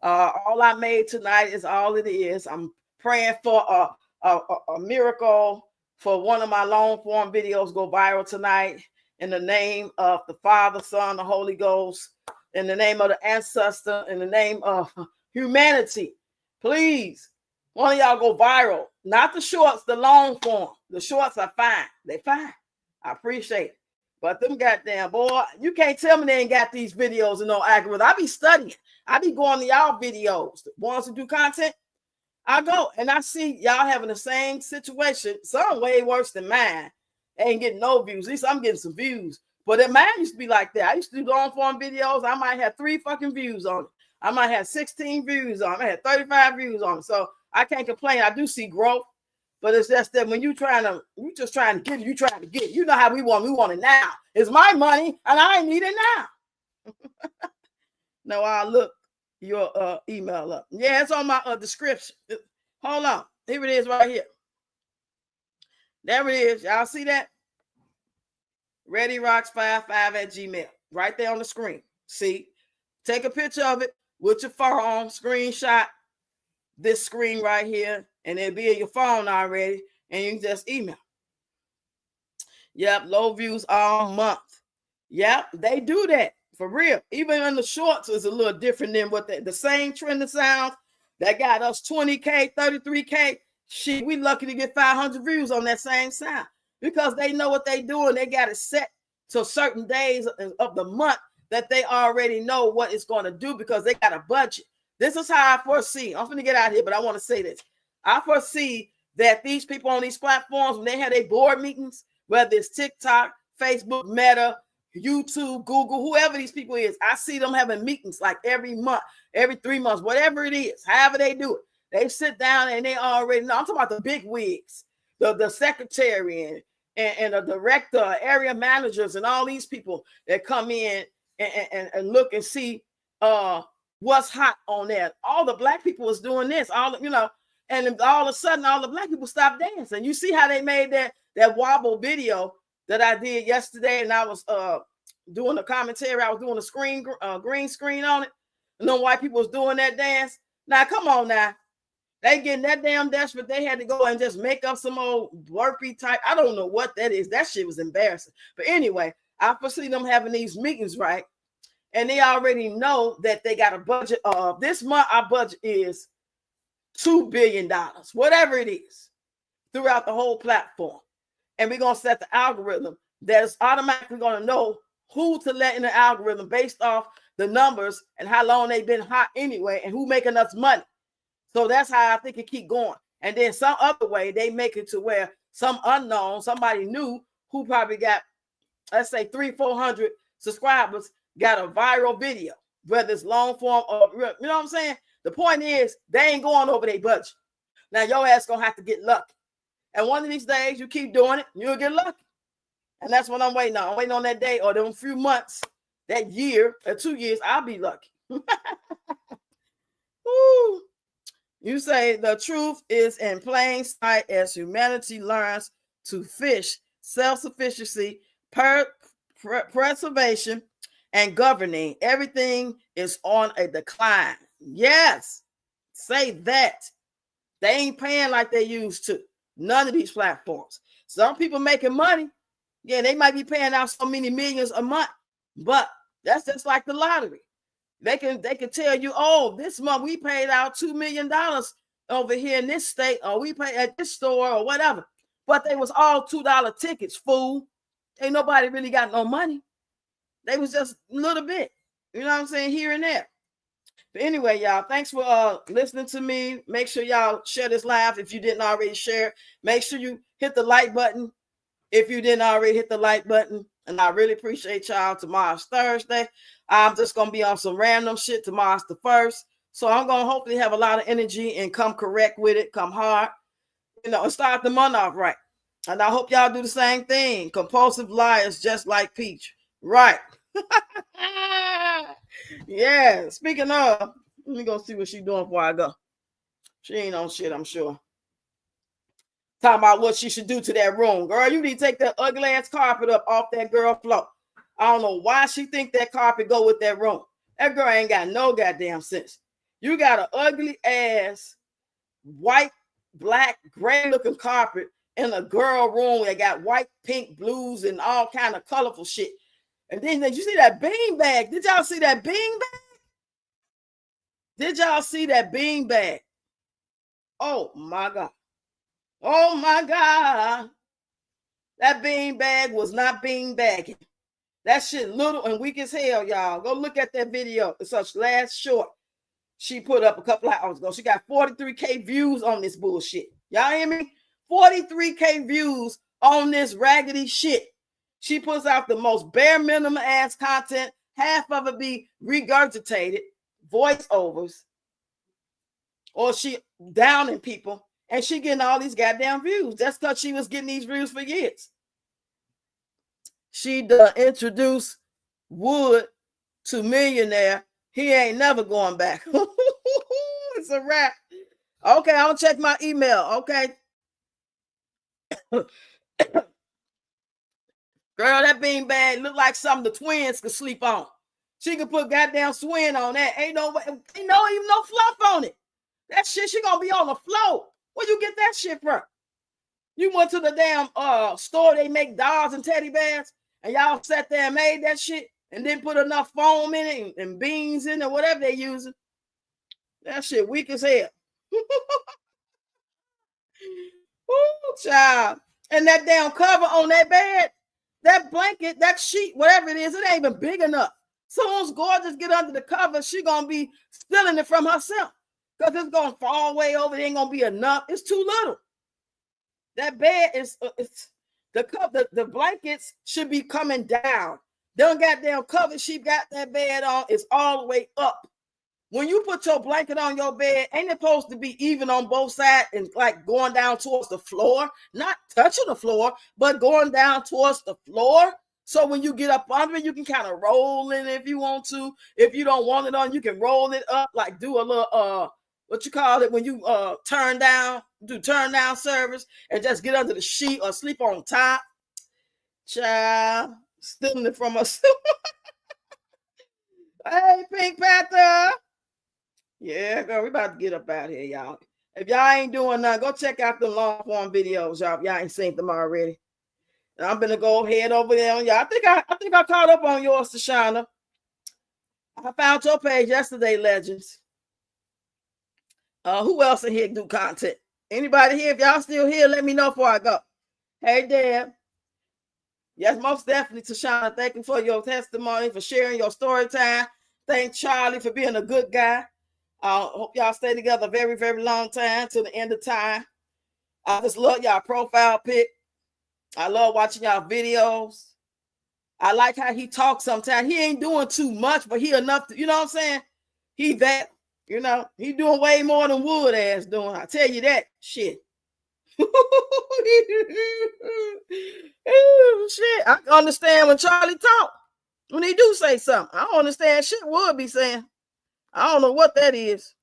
All I made tonight is all it is. I'm praying for a miracle for one of my long form videos go viral tonight. In the name of the Father, Son, the Holy Ghost, in the name of the ancestor, in the name of humanity, please, one of y'all go viral. Not the shorts, the long form. The shorts are fine. They fine. I appreciate it. But them goddamn boy, you can't tell me they ain't got these videos and no algorithm. I be studying. I be going to y'all videos. The ones who do content, I go and I see y'all having the same situation. Some way worse than mine. They ain't getting no views. At least I'm getting some views. But then mine used to be like that. I used to do long form videos. I might have 3 fucking views on it. I might have 16 views on it. I had 35 views on it. So I can't complain. I do see growth. But it's just that when you just trying to get it, you trying to get it. You know how we want it now. It's my money and I need it now. No, I'll look your email up. Yeah, it's on my description. Hold on. Here it is right here. There it is. Y'all see that? ReadyRoxx55@gmail. Right there on the screen. See? Take a picture of it with your phone, screenshot this screen right here, and it'll be in your phone already, and you can just email. Yep, low views all month. Yep, they do that for real. Even in the shorts is a little different than what the same trend of sounds that got us 20K, 33K. Shit, we lucky to get 500 views on that same sound because they know what they doing. They got it set to certain days of the month that they already know what it's going to do because they got a budget. This is how I foresee. I'm going to get out of here, but I want to say this. I foresee that these people on these platforms, when they have their board meetings, whether it's TikTok, Facebook, Meta, YouTube, Google, whoever these people is, I see them having meetings like every month, every 3 months, whatever it is, however they do it. They sit down and they already know. I'm talking about the big wigs, the secretary and the director, area managers, and all these people that come in and look and see what's hot on there. All the black people was doing this, and all of a sudden, all the black people stopped dancing. You see how they made that wobble video that I did yesterday, and I was doing a commentary. I was doing a green screen on it, and then white people was doing that dance. Now, come on now. They getting that damn desperate. They had to go and just make up some old burpee type. I don't know what that is. That shit was embarrassing. But anyway, I foresee them having these meetings, right? And they already know that they got a budget of this month. Our budget is $2 billion, whatever it is, throughout the whole platform. and we're going to set the algorithm that's automatically going to know who to let in the algorithm based off the numbers and how long they've been hot anyway and who making us money. So that's how I think it keep going. And then some other way, they make it to where some unknown, somebody new who probably got, let's say 300-400 subscribers, got a viral video, whether it's long form or, you know what I'm saying? The point is, they ain't going over their budget. Now, your ass going to have to get lucky. And one of these days, you keep doing it, you'll get lucky. And that's what I'm waiting on. I'm waiting on that day or them few months, that year or 2 years, I'll be lucky. Woo. You say the truth is in plain sight as humanity learns to fish self-sufficiency, preservation, and governing. Everything is on a decline. Yes, say that. They ain't paying like they used to. None of these platforms. Some people making money. Yeah, they might be paying out so many millions a month, but that's just like the lottery. They can tell you, oh, this month we paid out $2 million over here in this state, or we paid at this store or whatever. But they was all $2 tickets, fool. Ain't nobody really got no money. They was just a little bit, you know what I'm saying, here and there. But anyway, y'all, thanks for listening to me. Make sure y'all share this live if you didn't already share. Make sure you hit the like button if you didn't already hit the like button. And I really appreciate y'all. Tomorrow's Thursday. I'm just going to be on some random shit. Tomorrow's the 1st. So I'm going to hopefully have a lot of energy and come correct with it, come hard, you know, and start the month off right. And I hope y'all do the same thing. Compulsive liars just like Peach. Right. Yeah. Speaking of, let me go see what she's doing before I go. She ain't on shit, I'm sure. Talking about what she should do to that room. Girl, you need to take that ugly ass carpet up off that girl floor. I don't know why she think that carpet go with that room. That girl ain't got no goddamn sense. You got an ugly ass white, black, gray looking carpet in a girl room that got white, pink, blues, and all kind of colorful shit. And then did you see that bean bag? Did y'all see that bean bag? Did y'all see that bean bag? Oh my God. Oh my God. That bean bag was not bean bagging. That shit little and weak as hell, y'all. Go look at that video. It's her last short she put up a couple of hours ago. She got 43K views on this bullshit. Y'all hear me? 43K views on this raggedy shit. She puts out the most bare minimum ass content. Half of it be regurgitated, voiceovers, or she downing people, and she getting all these goddamn views. That's because she was getting these views for years. She introduced Wood to Millionaire. He ain't never going back. It's a wrap. Okay, I'll check my email. Okay. Girl, that beanbag look like something the twins could sleep on. She could put goddamn swing on that. Ain't even no fluff on it. That shit, she gonna be on the floor. Where you get that shit from? You went to the damn store, they make dolls and teddy bears, and y'all sat there and made that shit and then put enough foam in it and beans in it, whatever they using. That shit weak as hell. Ooh, child. And that damn cover on that bed, that blanket, that sheet, whatever it is, it ain't even big enough. Someone's gorgeous get under the cover, she gonna be stealing it from herself. Because it's gonna fall way over, it ain't gonna be enough. It's too little. That bed is the blankets should be coming down. Them goddamn cover she got that bed on is all the way up. When you put your blanket on your bed, ain't it supposed to be even on both sides and like going down towards the floor, not touching the floor, but going down towards the floor? So when you get up under it, you can kind of roll in it if you want to. If you don't want it on, you can roll it up, like do a little what you call it when you turn down service and just get under the sheet or sleep on top. Child, stealing it from us. Hey, Pink Panther. Yeah, girl, we about to get up out here, y'all. If y'all ain't doing nothing, go check out the long form videos, y'all. If y'all ain't seen them already. And I'm gonna go ahead over there on y'all. I think I caught up on yours, Tashana. I found your page yesterday, Legends. Who else in here do content? Anybody here? If y'all still here, let me know before I go. Hey, Deb. Yes, most definitely, Tashana. Thank you for your testimony, for sharing your story time. Thank Charlie for being a good guy. I hope y'all stay together a very, very long time till the end of time. I just love y'all profile pic. I love watching y'all videos. I like how he talks sometimes. He ain't doing too much, but he enough to, you know what I'm saying? He that, he doing way more than Wood ass doing. I tell you that shit. Shit, I understand when Charlie talk. When he do say something, I don't understand shit Wood be saying. I don't know what that is.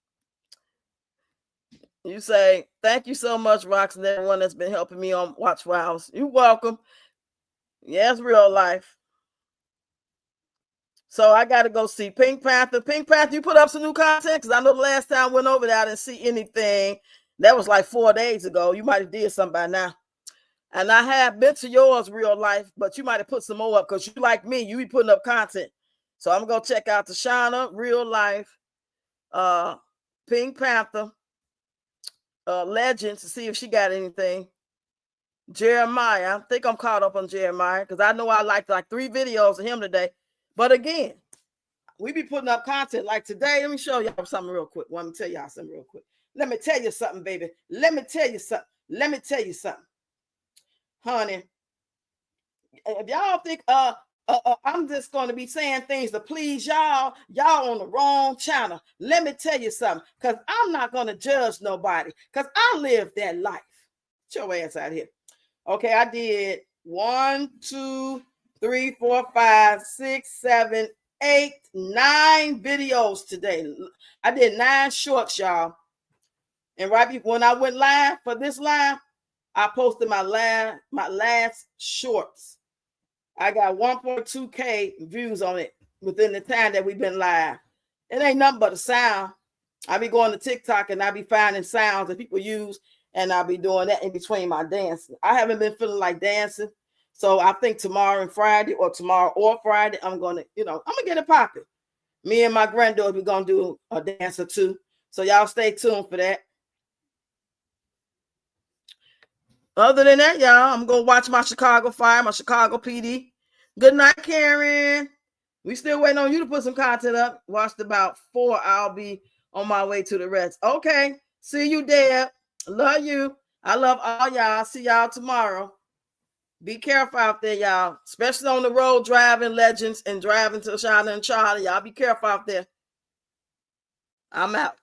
You say, thank you so much, Roxx, and everyone that's been helping me on Watch Files. You're welcome. Yeah, it's real life. So I got to go see Pink Panther. Pink Panther, you put up some new content? Because I know the last time I went over there, I didn't see anything. That was like 4 days ago. You might have did something by now. And I have been to yours real life, but you might have put some more up because you like me. You be putting up content. So I'm going to check out Tashana, real life, Pink Panther, Legends to see if she got anything. Jeremiah, I think I'm caught up on Jeremiah because I know I liked like 3 videos of him today. But again, we be putting up content like today. Let me show y'all something real quick. Let me tell y'all something real quick. Let me tell you something, baby. Let me tell you something. Let me tell you something. Honey, if y'all think I'm just going to be saying things to please y'all on the wrong channel. Let me tell you something, because I'm not going to judge nobody, because I live that life. Get your ass out here. Okay, I did 1, 2, 3, 4, 5, 6, 7, 8, 9 videos today. I did 9 shorts, y'all. And right before when I went live for this live, I posted my last shorts. I got 1.2K views on it within the time that we've been live. It ain't nothing but a sound. I be going to TikTok and I be finding sounds that people use, and I'll be doing that in between my dancing. I haven't been feeling like dancing. So I think tomorrow or Friday, I'm gonna get it popping. Me and my granddaughter, we're gonna do a dance or two. So y'all stay tuned for that. Other than that, y'all, I'm gonna watch my Chicago Fire, my Chicago PD. Good night, Karen. We still waiting on you to put some content up. Watched about 4. I'll be on my way to the rest. Okay. See you, Deb. Love you. I love all y'all. See y'all tomorrow. Be careful out there, y'all. Especially on the road, driving Legends and driving to Shana and Charlie. Y'all be careful out there. I'm out.